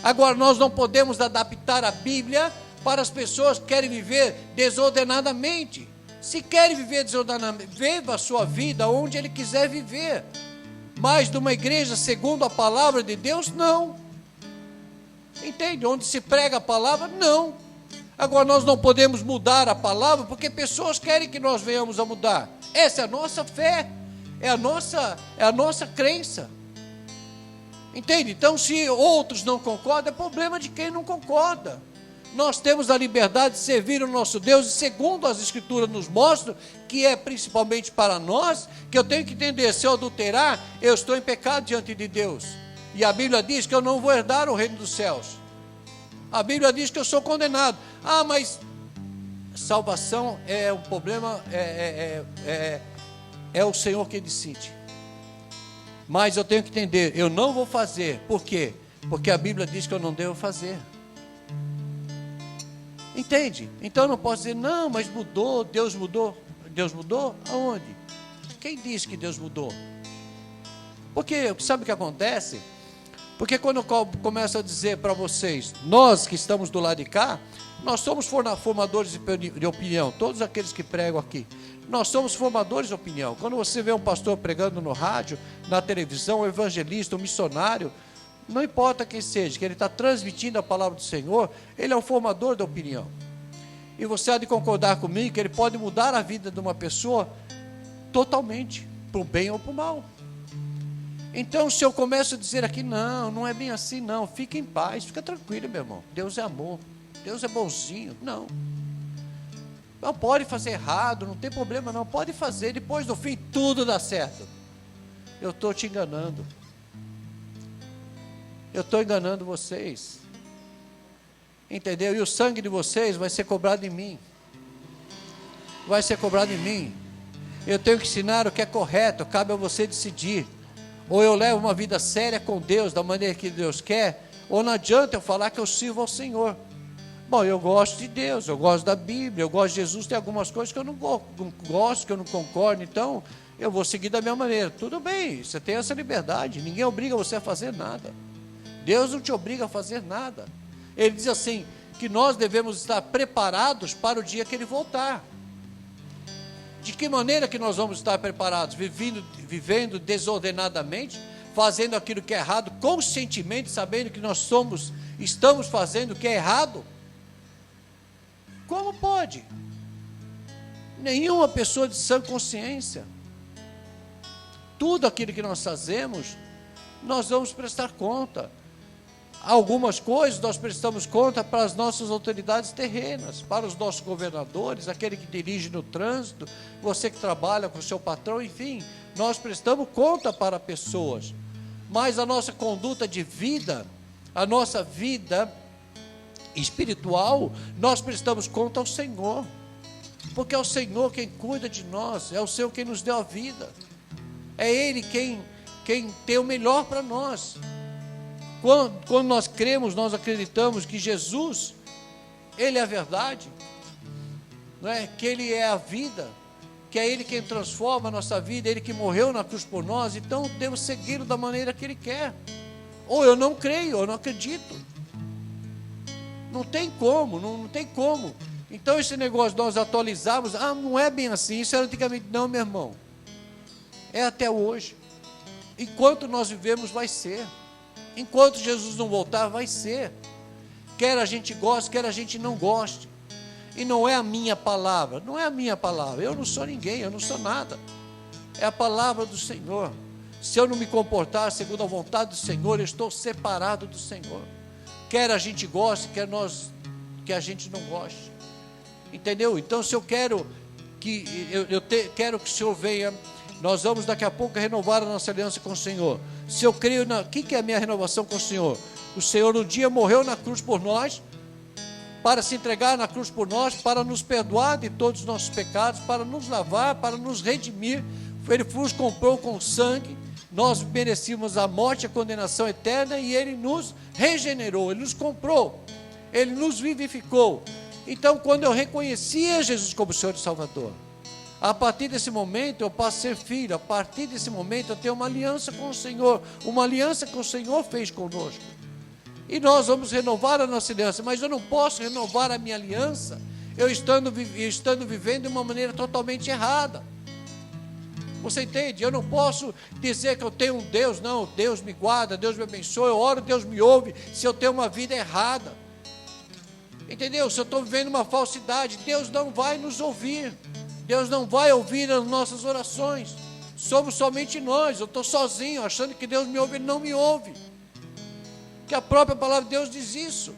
Agora nós não podemos adaptar a Bíblia para as pessoas que querem viver desordenadamente. Se querem viver desordenadamente, viva a sua vida onde ele quiser viver. Mas de uma igreja segundo a palavra de Deus, não. Entende? Onde se prega a palavra, não. Agora nós não podemos mudar a palavra porque pessoas querem que nós venhamos a mudar. Essa é a nossa fé, é a nossa crença. Entende? Então se outros não concordam, é problema de quem não concorda. Nós temos a liberdade de servir o nosso Deus, e segundo as Escrituras nos mostram, que é principalmente para nós, que eu tenho que entender, se eu adulterar, eu estou em pecado diante de Deus. E a Bíblia diz que eu não vou herdar o reino dos céus. A Bíblia diz que eu sou condenado. Ah, mas salvação é um problema, é o Senhor que decide. Mas eu tenho que entender, eu não vou fazer. Por quê? Porque a Bíblia diz que eu não devo fazer. Entende? Então eu não posso dizer, não, mas mudou, Deus mudou. Deus mudou? Aonde? Quem disse que Deus mudou? Porque, sabe o que acontece? Porque quando eu começo a dizer para vocês, nós que estamos do lado de cá, nós somos formadores de opinião, todos aqueles que pregam aqui, nós somos formadores de opinião. Quando você vê um pastor pregando no rádio, na televisão, um evangelista, um missionário, não importa quem seja, que ele está transmitindo a palavra do Senhor, ele é um formador de opinião. E você há de concordar comigo que ele pode mudar a vida de uma pessoa totalmente, para o bem ou para o mal. Então, se eu começo a dizer aqui, não é bem assim, não, fica em paz, fica tranquilo, meu irmão, Deus é amor, Deus é bonzinho, não pode fazer errado, não tem problema não, pode fazer, depois no fim tudo dá certo. Eu estou te enganando, eu estou enganando vocês, entendeu? E o sangue de vocês vai ser cobrado em mim, vai ser cobrado em mim. Eu tenho que ensinar o que é correto, cabe a você decidir. Ou eu levo uma vida séria com Deus, da maneira que Deus quer, ou não adianta eu falar que eu sirvo ao Senhor. Bom, eu gosto de Deus, eu gosto da Bíblia, eu gosto de Jesus, tem algumas coisas que eu não gosto, que eu não concordo, então eu vou seguir da minha maneira. Tudo bem, você tem essa liberdade, ninguém obriga você a fazer nada. Deus não te obriga a fazer nada. Ele diz assim, que nós devemos estar preparados para o dia que Ele voltar. De que maneira que nós vamos estar preparados? Vivendo desordenadamente, fazendo aquilo que é errado, conscientemente, sabendo que nós estamos fazendo o que é errado? Como pode? Nenhuma pessoa de sã consciência. Tudo aquilo que nós fazemos, nós vamos prestar conta. Algumas coisas nós prestamos conta para as nossas autoridades terrenas, para os nossos governadores, aquele que dirige no trânsito, você que trabalha com o seu patrão, enfim, nós prestamos conta para pessoas. Mas a nossa conduta de vida, a nossa vida espiritual, nós prestamos conta ao Senhor, porque é o Senhor quem cuida de nós, é o Senhor quem nos deu a vida, é Ele quem tem o melhor para nós. Quando nós cremos, nós acreditamos que Jesus, Ele é a verdade, não é? Que Ele é a vida, que é Ele quem transforma a nossa vida, Ele que morreu na cruz por nós, então temos que segui-lo da maneira que Ele quer. Ou eu não creio, eu não acredito. Não tem como, não tem como. Então esse negócio nós atualizamos, não é bem assim, isso era antigamente, não, meu irmão. É até hoje. Enquanto nós vivemos, vai ser. Enquanto Jesus não voltar, vai ser. Quer a gente goste, quer a gente não goste. E não é a minha palavra, não é a minha palavra. Eu não sou ninguém, eu não sou nada. É a palavra do Senhor. Se eu não me comportar segundo a vontade do Senhor, eu estou separado do Senhor. Quer a gente goste, que a gente não goste. Entendeu? Então, se eu quero quero que o Senhor venha, nós vamos daqui a pouco renovar a nossa aliança com o Senhor. Se eu creio o que é a minha renovação com o Senhor? O Senhor um dia morreu na cruz por nós, para se entregar na cruz por nós, para nos perdoar de todos os nossos pecados, para nos lavar, para nos redimir. Ele nos comprou com sangue, nós merecíamos a morte, a condenação eterna, e Ele nos regenerou, Ele nos comprou, Ele nos vivificou. Então, quando eu reconhecia Jesus como Senhor e Salvador, a partir desse momento eu passo a ser filho, a partir desse momento eu tenho uma aliança com o Senhor, uma aliança que o Senhor fez conosco, e nós vamos renovar a nossa aliança. Mas eu não posso renovar a minha aliança eu estando vivendo de uma maneira totalmente errada. Você entende? Eu não posso dizer que eu tenho um Deus, não, Deus me guarda, Deus me abençoa, eu oro, Deus me ouve, se eu tenho uma vida errada. Entendeu? Se eu estou vivendo uma falsidade, Deus não vai nos ouvir, Deus não vai ouvir as nossas orações, somos somente nós. Eu estou sozinho, achando que Deus me ouve, Ele não me ouve, que a própria palavra de Deus diz isso.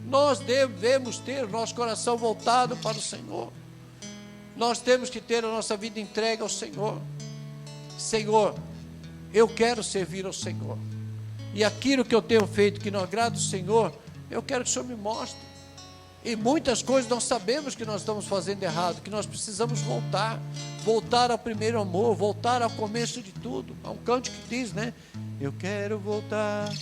Nós devemos ter o nosso coração voltado para o Senhor. Nós temos que ter a nossa vida entregue ao Senhor. Senhor, eu quero servir ao Senhor. E aquilo que eu tenho feito que não agrada o Senhor, eu quero que o Senhor me mostre. E muitas coisas nós sabemos que nós estamos fazendo errado, que nós precisamos voltar ao primeiro amor, voltar ao começo de tudo. Há um canto que diz, né? Eu quero voltar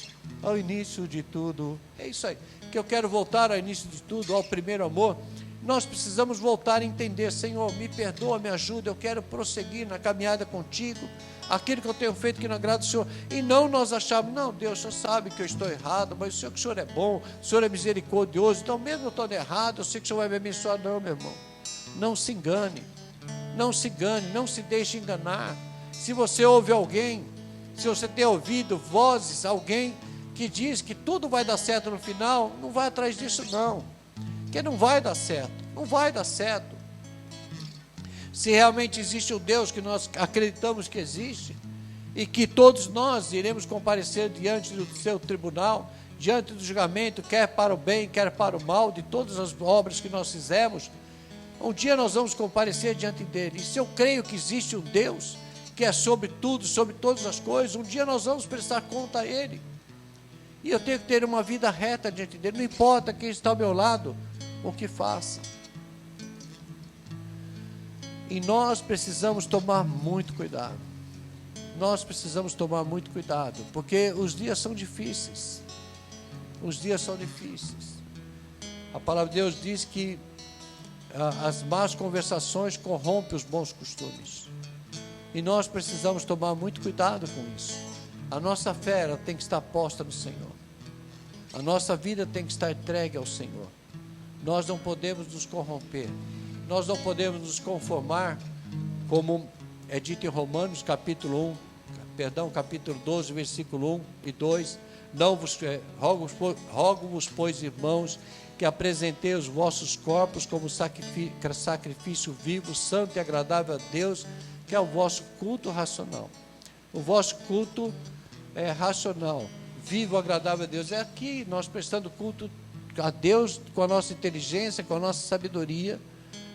ao início de tudo. É isso aí, que eu quero voltar ao início de tudo, ao primeiro amor. Nós precisamos voltar a entender, Senhor, me perdoa, me ajuda, eu quero prosseguir na caminhada contigo, aquilo que eu tenho feito que não agrada o Senhor, e não nós acharmos, não, Deus, o Senhor sabe que eu estou errado, mas o Senhor é bom, o Senhor é misericordioso, então mesmo eu estou errado, eu sei que o Senhor vai me abençoar. Não, meu irmão, não se engane, não se deixe enganar. Se você ouve alguém, se você tem ouvido vozes, alguém que diz que tudo vai dar certo no final, não vai atrás disso não, porque não vai dar certo, não vai dar certo. Se realmente existe um Deus que nós acreditamos que existe, e que todos nós iremos comparecer diante do seu tribunal, diante do julgamento, quer para o bem, quer para o mal, de todas as obras que nós fizemos, um dia nós vamos comparecer diante dele. E se eu creio que existe um Deus, que é sobre tudo, sobre todas as coisas, um dia nós vamos prestar conta a ele. E eu tenho que ter uma vida reta diante dele, não importa quem está ao meu lado, o que faça. E nós precisamos tomar muito cuidado. Nós precisamos tomar muito cuidado, porque os dias são difíceis. Os dias são difíceis. A palavra de Deus diz que as más conversações corrompem os bons costumes. E nós precisamos tomar muito cuidado com isso. A nossa fé ela tem que estar posta no Senhor. A nossa vida tem que estar entregue ao Senhor. Nós não podemos nos corromper. Nós não podemos nos conformar, como é dito em Romanos capítulo 12, versículo 1 e 2. Rogo-vos, pois, irmãos, que apresentei os vossos corpos como sacrifício vivo, santo e agradável a Deus, que é o vosso culto racional. O vosso culto é racional, vivo, agradável a Deus. É aqui nós prestando culto a Deus com a nossa inteligência, com a nossa sabedoria,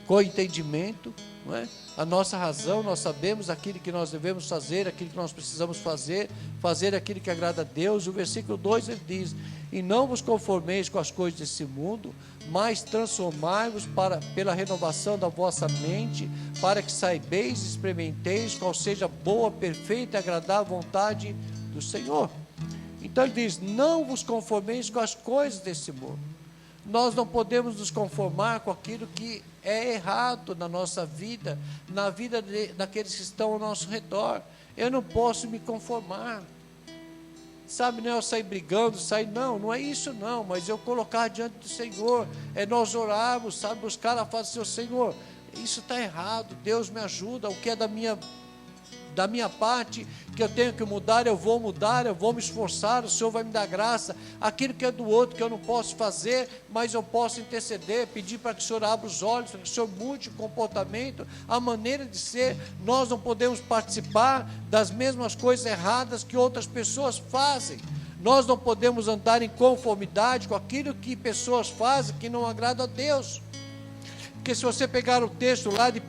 com o entendimento, não é? A nossa razão, nós sabemos aquilo que nós devemos fazer, aquilo que nós precisamos fazer aquilo que agrada a Deus. O versículo 2 ele diz: e não vos conformeis com as coisas desse mundo, mas transformai-vos pela renovação da vossa mente, para que saibeis e experimenteis qual seja a boa, perfeita e agradável vontade do Senhor. Então ele diz: não vos conformeis com as coisas desse mundo. Nós não podemos nos conformar com aquilo que é errado na nossa vida, na vida daqueles que estão ao nosso redor. Eu não posso me conformar, sabe, não é eu sair brigando, não é isso não, mas eu colocar diante do Senhor, é nós orarmos, sabe, buscar a face do Senhor. Isso está errado, Deus me ajuda, o que é da minha parte, que eu tenho que mudar, eu vou me esforçar, o Senhor vai me dar graça. Aquilo que é do outro, que eu não posso fazer, mas eu posso interceder, pedir para que o Senhor abra os olhos, para que o Senhor mude o comportamento, a maneira de ser. Nós não podemos participar das mesmas coisas erradas que outras pessoas fazem. Nós não podemos andar em conformidade com aquilo que pessoas fazem que não agrada a Deus. Porque se você pegar o texto lá de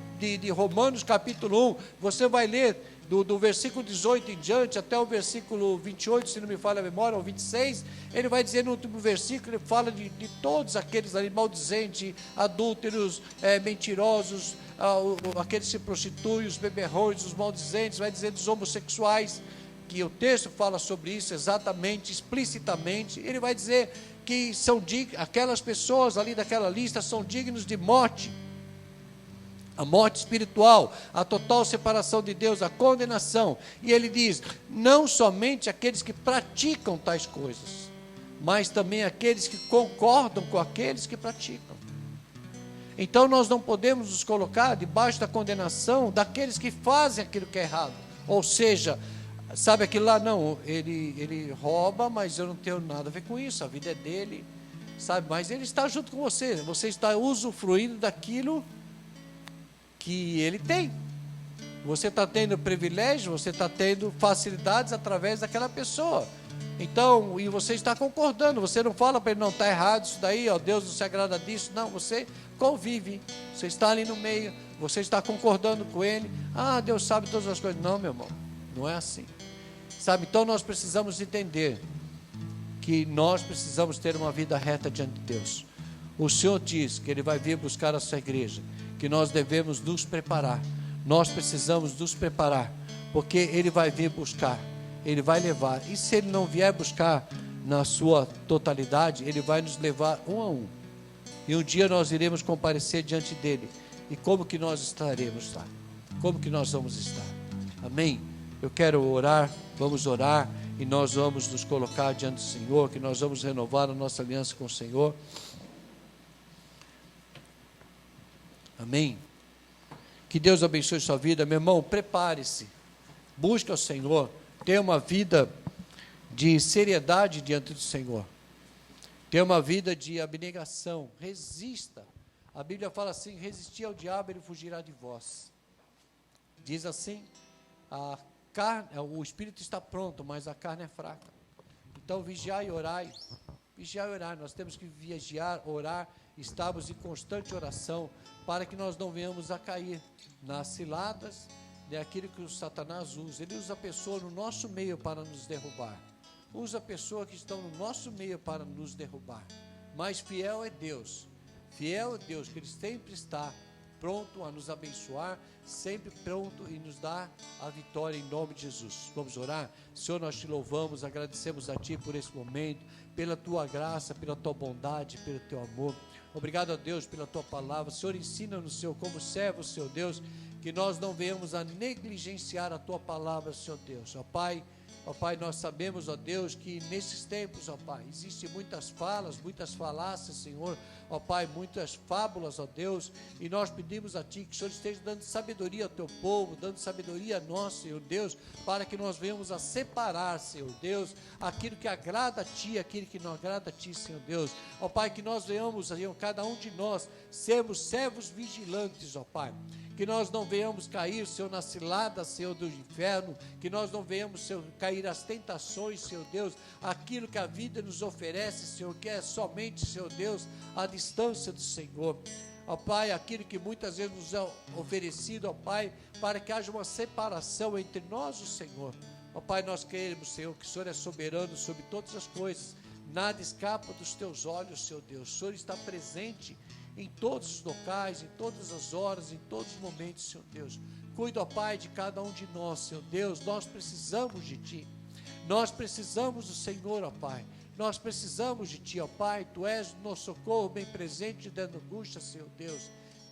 Romanos capítulo 1, você vai ler do versículo 18 em diante até o versículo 28, se não me falha a memória, ou 26, ele vai dizer no último versículo, ele fala de todos aqueles ali, maldizentes, adúlteros, mentirosos, aqueles que se prostituem, os beberrões, os maldizentes, vai dizer dos homossexuais, que o texto fala sobre isso exatamente, explicitamente. Ele vai dizer que aquelas pessoas ali daquela lista são dignos de morte, a morte espiritual, a total separação de Deus, a condenação. E ele diz: não somente aqueles que praticam tais coisas, mas também aqueles que concordam com aqueles que praticam. Então nós não podemos nos colocar debaixo da condenação daqueles que fazem aquilo que é errado. Ou seja, sabe aquilo lá, não, ele rouba, mas eu não tenho nada a ver com isso, a vida é dele, sabe, mas ele está junto com você, você está usufruindo daquilo que ele tem. Você está tendo privilégio, você está tendo facilidades através daquela pessoa. Então, e você está concordando, você não fala para ele, não, está errado isso daí, ó, Deus não se agrada disso. Não, você convive, você está ali no meio, você está concordando com ele. Ah, Deus sabe todas as coisas. Não, meu irmão, não é assim. Sabe, então nós precisamos entender que nós precisamos ter uma vida reta diante de Deus. O Senhor diz que Ele vai vir buscar a sua igreja, que nós devemos nos preparar. Nós precisamos nos preparar, porque Ele vai vir buscar, Ele vai levar. E se Ele não vier buscar na sua totalidade, Ele vai nos levar um a um. E um dia nós iremos comparecer diante dEle. E como que nós estaremos lá? Como que nós vamos estar? Amém? Eu quero orar, vamos orar. E nós vamos nos colocar diante do Senhor, que nós vamos renovar a nossa aliança com o Senhor. Amém? Que Deus abençoe sua vida. Meu irmão, prepare-se. Busque ao Senhor. Tenha uma vida de seriedade diante do Senhor. Tenha uma vida de abnegação. Resista. A Bíblia fala assim, resistir ao diabo, ele fugirá de vós. Diz assim, o espírito está pronto, mas a carne é fraca. Então vigiai e orai. Vigiai e orai. Nós temos que vigiar, orar, estarmos em constante oração, para que nós não venhamos a cair nas ciladas daquilo que o Satanás usa. Ele usa a pessoa no nosso meio para nos derrubar. Usa pessoas que estão no nosso meio para nos derrubar. Mas fiel é Deus. Fiel é Deus, que Ele sempre está pronto a nos abençoar, sempre pronto e nos dar a vitória em nome de Jesus. Vamos orar? Senhor, nós te louvamos, agradecemos a Ti por esse momento, pela Tua graça, pela Tua bondade, pelo Teu amor. Obrigado a Deus pela Tua palavra. Senhor, ensina-nos, Senhor, como servo, Senhor Deus, que nós não venhamos a negligenciar a Tua palavra, Senhor Deus. Ó Pai, nós sabemos, ó Deus, que nesses tempos, ó Pai, existem muitas falas, muitas falácias, Senhor, ó Pai, muitas fábulas, ó Deus, e nós pedimos a Ti que o Senhor esteja dando sabedoria ao Teu povo, dando sabedoria a nós, Senhor Deus, para que nós venhamos a separar, Senhor Deus, aquilo que agrada a Ti, aquilo que não agrada a Ti, Senhor Deus. Ó Pai, que nós venhamos, Senhor, cada um de nós, sermos servos vigilantes, ó Pai. Que nós não venhamos cair, Senhor, na cilada, Senhor, do inferno, que nós não venhamos, Senhor, cair às tentações, Senhor Deus, aquilo que a vida nos oferece, Senhor, que é somente, Senhor Deus, a distância do Senhor. Ó Pai, aquilo que muitas vezes nos é oferecido, ó Pai, para que haja uma separação entre nós e o Senhor. Ó Pai, nós queremos, Senhor, que o Senhor é soberano sobre todas as coisas, nada escapa dos Teus olhos, Senhor Deus. O Senhor está presente em todos os locais, em todas as horas, em todos os momentos, Senhor Deus. Cuida, ó Pai, de cada um de nós, Senhor Deus. Nós precisamos de Ti. Nós precisamos do Senhor, ó Pai. Nós precisamos de Ti, ó Pai. Tu és o nosso socorro bem presente dentro da angústia, Senhor Deus.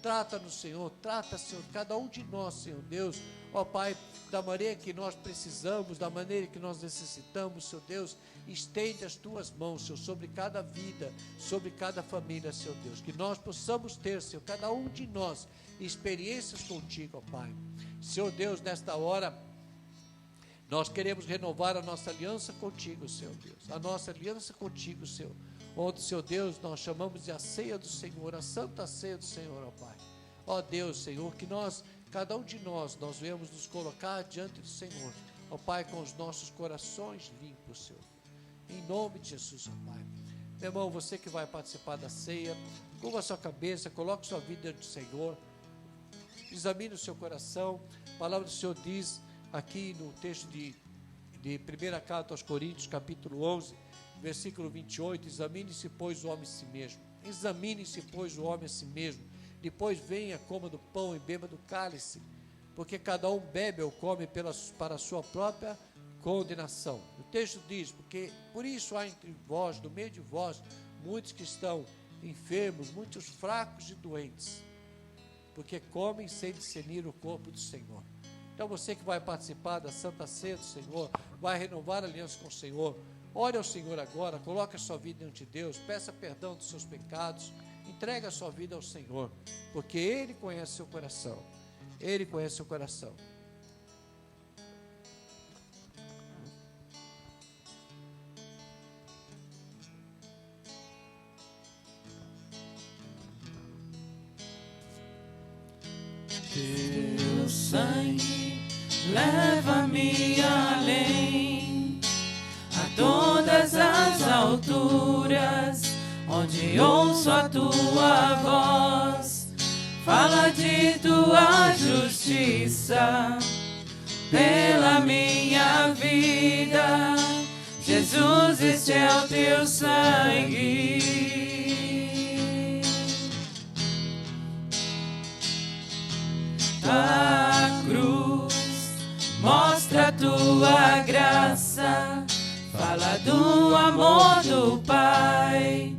Trata-nos, Senhor. Trata, Senhor, cada um de nós, Senhor Deus. Ó Pai, da maneira que nós precisamos, da maneira que nós necessitamos, Senhor Deus. Estende as Tuas mãos, Senhor, sobre cada vida, sobre cada família, Senhor Deus. Que nós possamos ter, Senhor, cada um de nós, experiências contigo, ó Pai. Senhor Deus, nesta hora, nós queremos renovar a nossa aliança contigo, Senhor Deus. A nossa aliança contigo, Senhor. Onde, Senhor Deus, nós chamamos de a ceia do Senhor, a santa ceia do Senhor, ó Pai. Ó Deus, Senhor, que nós, cada um de nós venhamos nos colocar diante do Senhor, ó Pai, com os nossos corações limpos, Senhor. Em nome de Jesus, ó Pai. Meu irmão, você que vai participar da ceia, curva a sua cabeça, coloque sua vida diante do Senhor. Examine o seu coração. A palavra do Senhor diz aqui no texto de 1 carta aos Coríntios, capítulo 11, versículo 28, examine-se, pois, o homem a si mesmo. Examine-se, pois, o homem a si mesmo. Depois venha, coma do pão e beba do cálice, porque cada um bebe ou come para a sua própria condenação. O texto diz, porque por isso há entre vós, no meio de vós, muitos que estão enfermos, muitos fracos e doentes, porque comem sem discernir o corpo do Senhor. Então você que vai participar da Santa Ceia do Senhor, vai renovar a aliança com o Senhor, ore ao Senhor agora, coloque a sua vida diante de Deus, peça perdão dos seus pecados, entregue a sua vida ao Senhor, porque Ele conhece seu coração. Ele conhece seu coração. Teu sangue leva-me além. onde ouço a tua voz. Fala de tua justiça pela minha vida. Jesus, este é o teu sangue. A cruz mostra a tua graça. Fala do amor do Pai,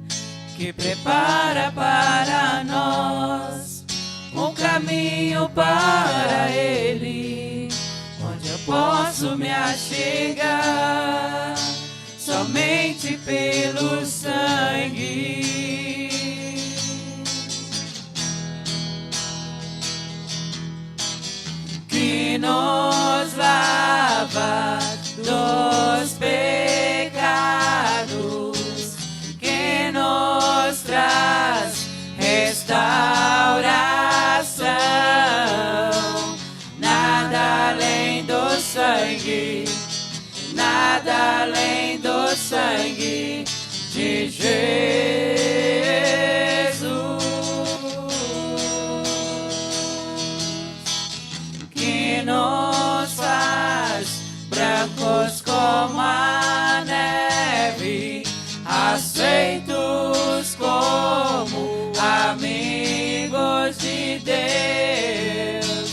que prepara para nós um caminho para Ele, onde eu posso me achegar somente pelo sangue. Que nos lava dos pecados, que nos traz restauração. Nada além do sangue, nada além do sangue de Jesus, que nos faz brancos como a neve, aceitos como amigos de Deus.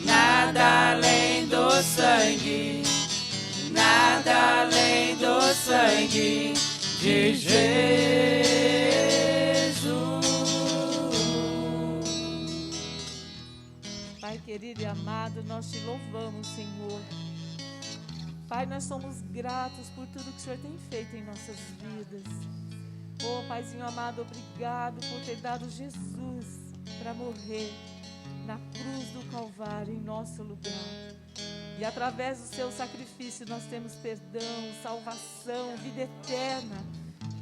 Nada além do sangue, nada além do sangue de Jesus. Pai querido e amado, nós te louvamos, Senhor. Pai, nós somos gratos por tudo que o Senhor tem feito em nossas vidas. Oh, Paizinho amado, obrigado por ter dado Jesus para morrer na cruz do Calvário em nosso lugar. E através do seu sacrifício nós temos perdão, salvação, vida eterna.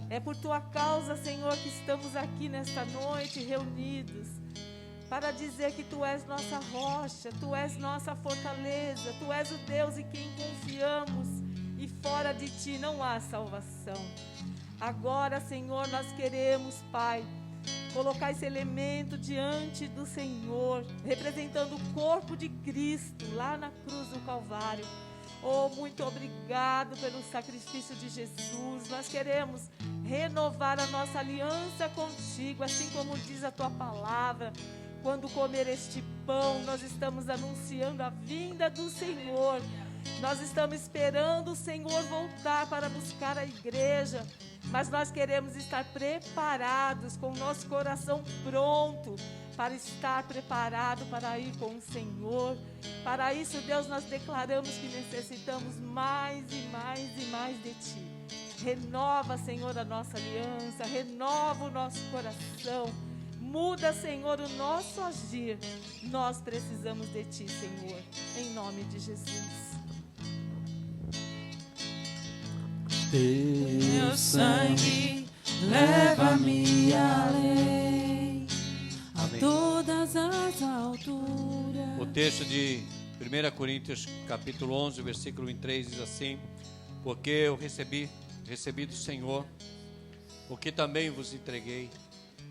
É por tua causa, Senhor, que estamos aqui nesta noite reunidos para dizer que tu és nossa rocha, tu és nossa fortaleza, tu és o Deus em quem confiamos e fora de ti não há salvação. Agora, Senhor, nós queremos, Pai, colocar esse elemento diante do Senhor, representando o corpo de Cristo lá na cruz do Calvário. Oh, muito obrigado pelo sacrifício de Jesus. Nós queremos renovar a nossa aliança contigo, assim como diz a tua palavra. Quando comer este pão, nós estamos anunciando a vinda do Senhor. Nós estamos esperando o Senhor voltar para buscar a igreja, mas nós queremos estar preparados, com o nosso coração pronto, para estar preparado para ir com o Senhor. Para isso, Deus, nós declaramos que necessitamos mais e mais e mais de Ti. Renova, Senhor, a nossa aliança, renova o nosso coração. Muda, Senhor, o nosso agir. Nós precisamos de Ti, Senhor, em nome de Jesus. Teu sangue leva-me além, a todas as alturas. O texto de 1 Coríntios, capítulo 11, versículo 23, diz assim: porque eu recebi do Senhor o que também vos entreguei,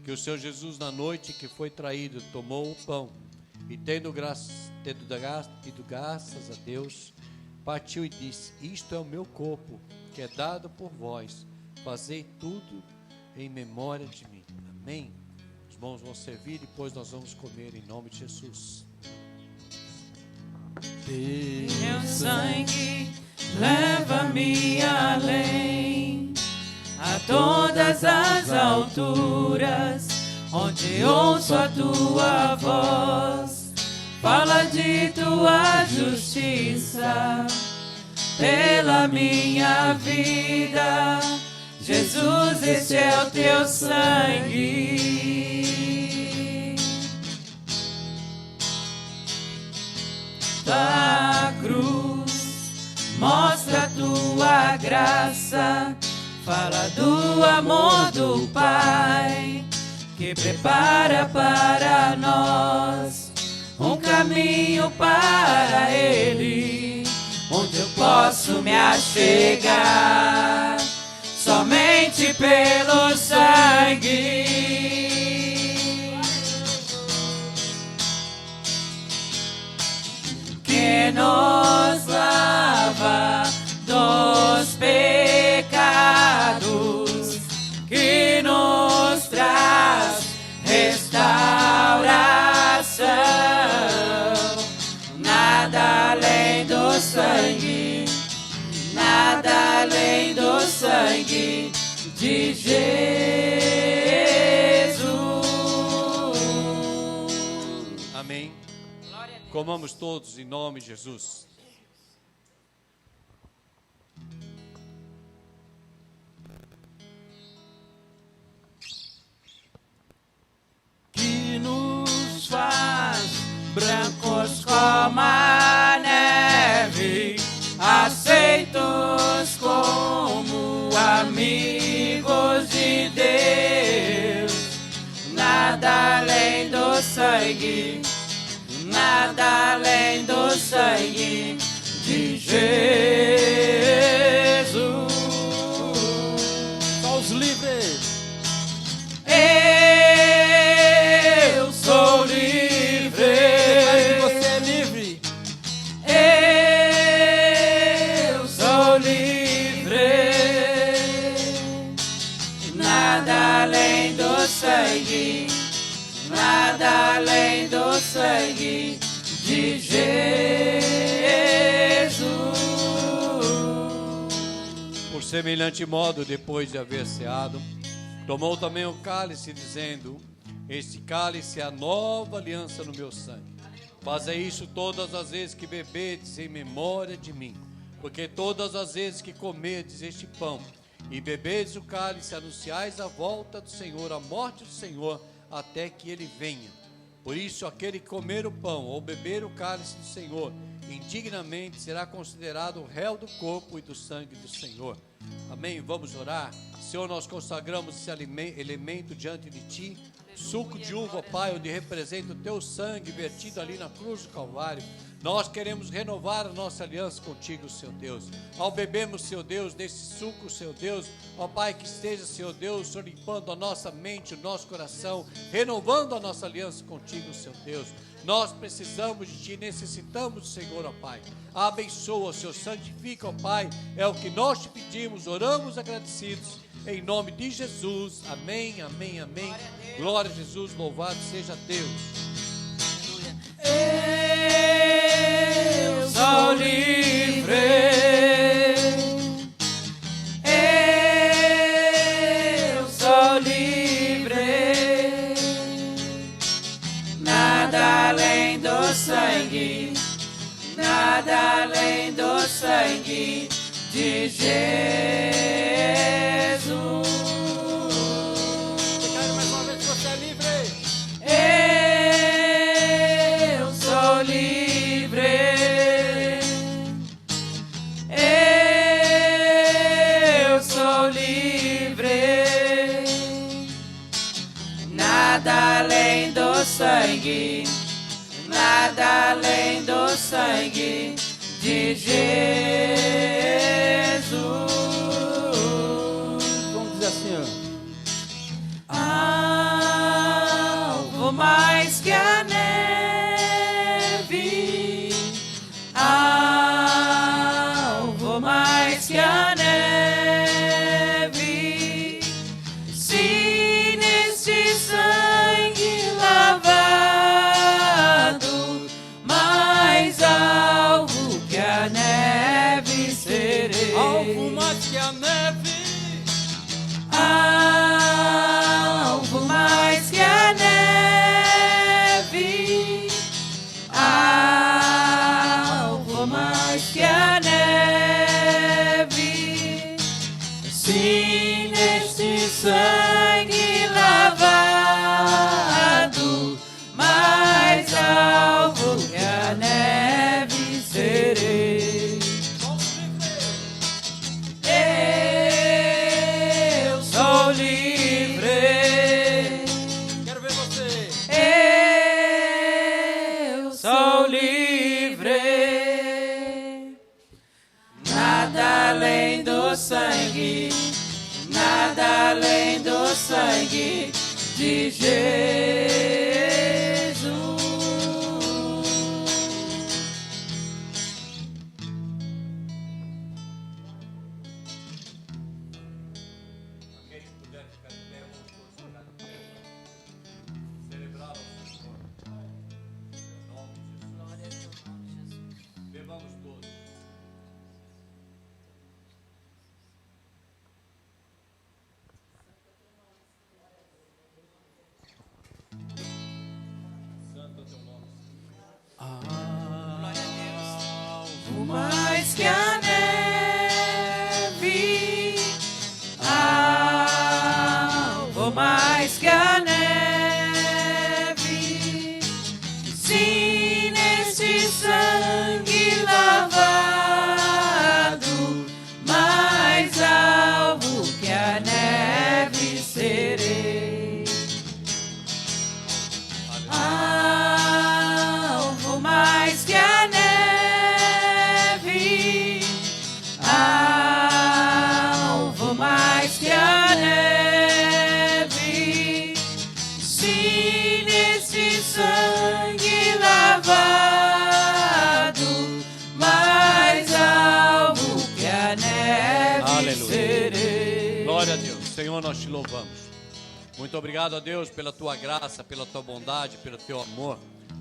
que o Senhor Jesus, na noite que foi traído, tomou o pão e tendo graças a Deus, partiu e disse: isto é o meu corpo, que é dado por vós, fazei tudo em memória de mim. Amém? Os irmãos vão servir, depois nós vamos comer em nome de Jesus. Teu sangue leva-me além, a todas as alturas, onde ouço a tua voz. Fala de tua justiça pela minha vida. Jesus, este é o teu sangue. Tua cruz mostra a tua graça. Fala do amor do Pai, que prepara para nós um caminho para Ele, onde eu posso me achegar somente pelo sangue. sangue que nos lava dos pecados, que nos traz restauração. Nada além do sangue, nada além do sangue de Jesus. Amém. Comamos todos em nome de Jesus. Que nos faz brancos como a neve, aceitos como amigos de Deus. Nada além do sangue, nada além do sangue de Jesus. Só os livres. Eu sou livre. Você é livre. Eu sou livre. Nada além do sangue, nada além do sangue de Jesus. Por semelhante modo, depois de haver ceado, tomou também o cálice, dizendo: este cálice é a nova aliança no meu sangue. Fazei isso todas as vezes que bebedes em memória de mim. Porque todas as vezes que comerdes este pão e bebedes o cálice, anunciais a volta do Senhor, a morte do Senhor, até que ele venha. Por isso, aquele que comer o pão ou beber o cálice do Senhor indignamente será considerado réu do corpo e do sangue do Senhor. Amém? Vamos orar. Senhor, nós consagramos esse elemento diante de Ti. Suco de uva, Pai, onde representa o Teu sangue vertido ali na cruz do Calvário. Nós queremos renovar a nossa aliança contigo, Senhor Deus. Ao bebermos, Senhor Deus, desse suco, Senhor Deus, ó Pai, que esteja, Senhor Deus, limpando a nossa mente, o nosso coração, renovando a nossa aliança contigo, Senhor Deus. Nós precisamos de Ti, necessitamos do Senhor, ó Pai. Abençoa, Senhor, santifica, ó Pai, é o que nós te pedimos, oramos agradecidos. Em nome de Jesus, amém, amém, amém. Glória a Jesus, louvado seja Deus. Eu sou livre. Eu sou livre. Nada além do sangue, nada além do sangue de Jesus. Declare mais uma vez que você é livre. Eu sou livre. Eu sou livre. Nada além do sangue, nada além do sangue de Jesus. Vamos dizer assim, ó. Algo mais que a neve, algo mais que a neve, se neste sangue lavado, mais algo que a neve serei. Algo mais que a neve. Algo mais que a neve, algo mais que a neve, se neste sangue lavado, mais algo que a neve serei. Eu sou livre. Quero ver você. Eu sou livre. Nada além do sangue, nada além do no sangue de Jesus. Aqueles que puderem ficar de pé, vamos todos ficar de pé. Celebrar ao Senhor. Em nome de Jesus. Bebamos todos. Santo é o teu nome. Mais que a neve, alvo mais que a neve, sim, neste sangue lavado, mais alvo que a neve serei. Alvo mais que a neve, alvo mais que a neve, sim, nesse sangue lavado, mais alvo que a neve Aleluia. serei. Glória a Deus. Senhor, nós te louvamos. Muito obrigado a Deus pela tua graça, pela tua bondade, pelo teu amor.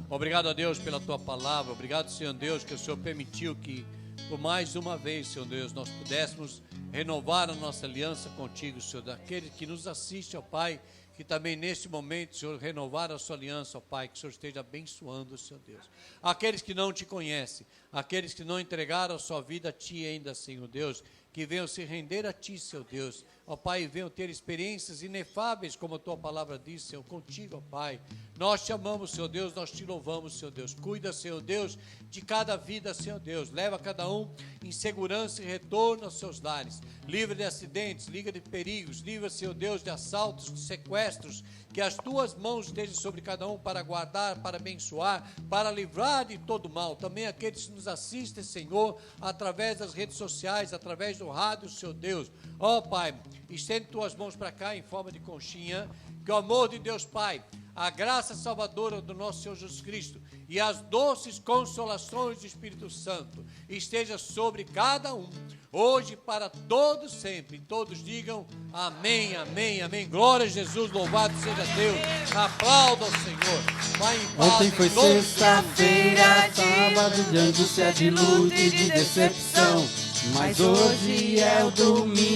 Obrigado a Deus pela tua palavra. Obrigado, Senhor Deus, que o Senhor permitiu que por mais uma vez, Senhor Deus, nós pudéssemos renovar a nossa aliança contigo, Senhor. Daquele que nos assiste, ó Pai, que também neste momento, Senhor, renovar a sua aliança, ó Pai, que o Senhor esteja abençoando, Senhor Deus. Aqueles que não te conhecem, aqueles que não entregaram a sua vida a Ti ainda, Senhor Deus, que venham se render a Ti, Senhor Deus. Ó Pai, venham ter experiências inefáveis, como a Tua palavra diz, Senhor, contigo, ó Pai. Nós te amamos, Senhor Deus, nós te louvamos, Senhor Deus. Cuida, Senhor Deus, de cada vida, Senhor Deus. Leva cada um em segurança e retorno aos seus lares. Livra de acidentes, livra de perigos, livra, Senhor Deus, de assaltos, de sequestros. Que as Tuas mãos estejam sobre cada um para guardar, para abençoar, para livrar de todo mal. Também aqueles que nos assistem, Senhor, através das redes sociais, através do rádio, Senhor Deus. Ó Pai, estende Tuas mãos para cá em forma de conchinha. Que o amor de Deus Pai, a graça salvadora do nosso Senhor Jesus Cristo e as doces consolações do Espírito Santo esteja sobre cada um, hoje para todos sempre. Todos digam amém, amém, amém. Glória a Jesus, louvado seja Deus. Aplauda ao Senhor. Vai em paz. Ontem foi em nome de sexta-feira, sábado de angústia, de luta e de decepção. Mas hoje é o domingo.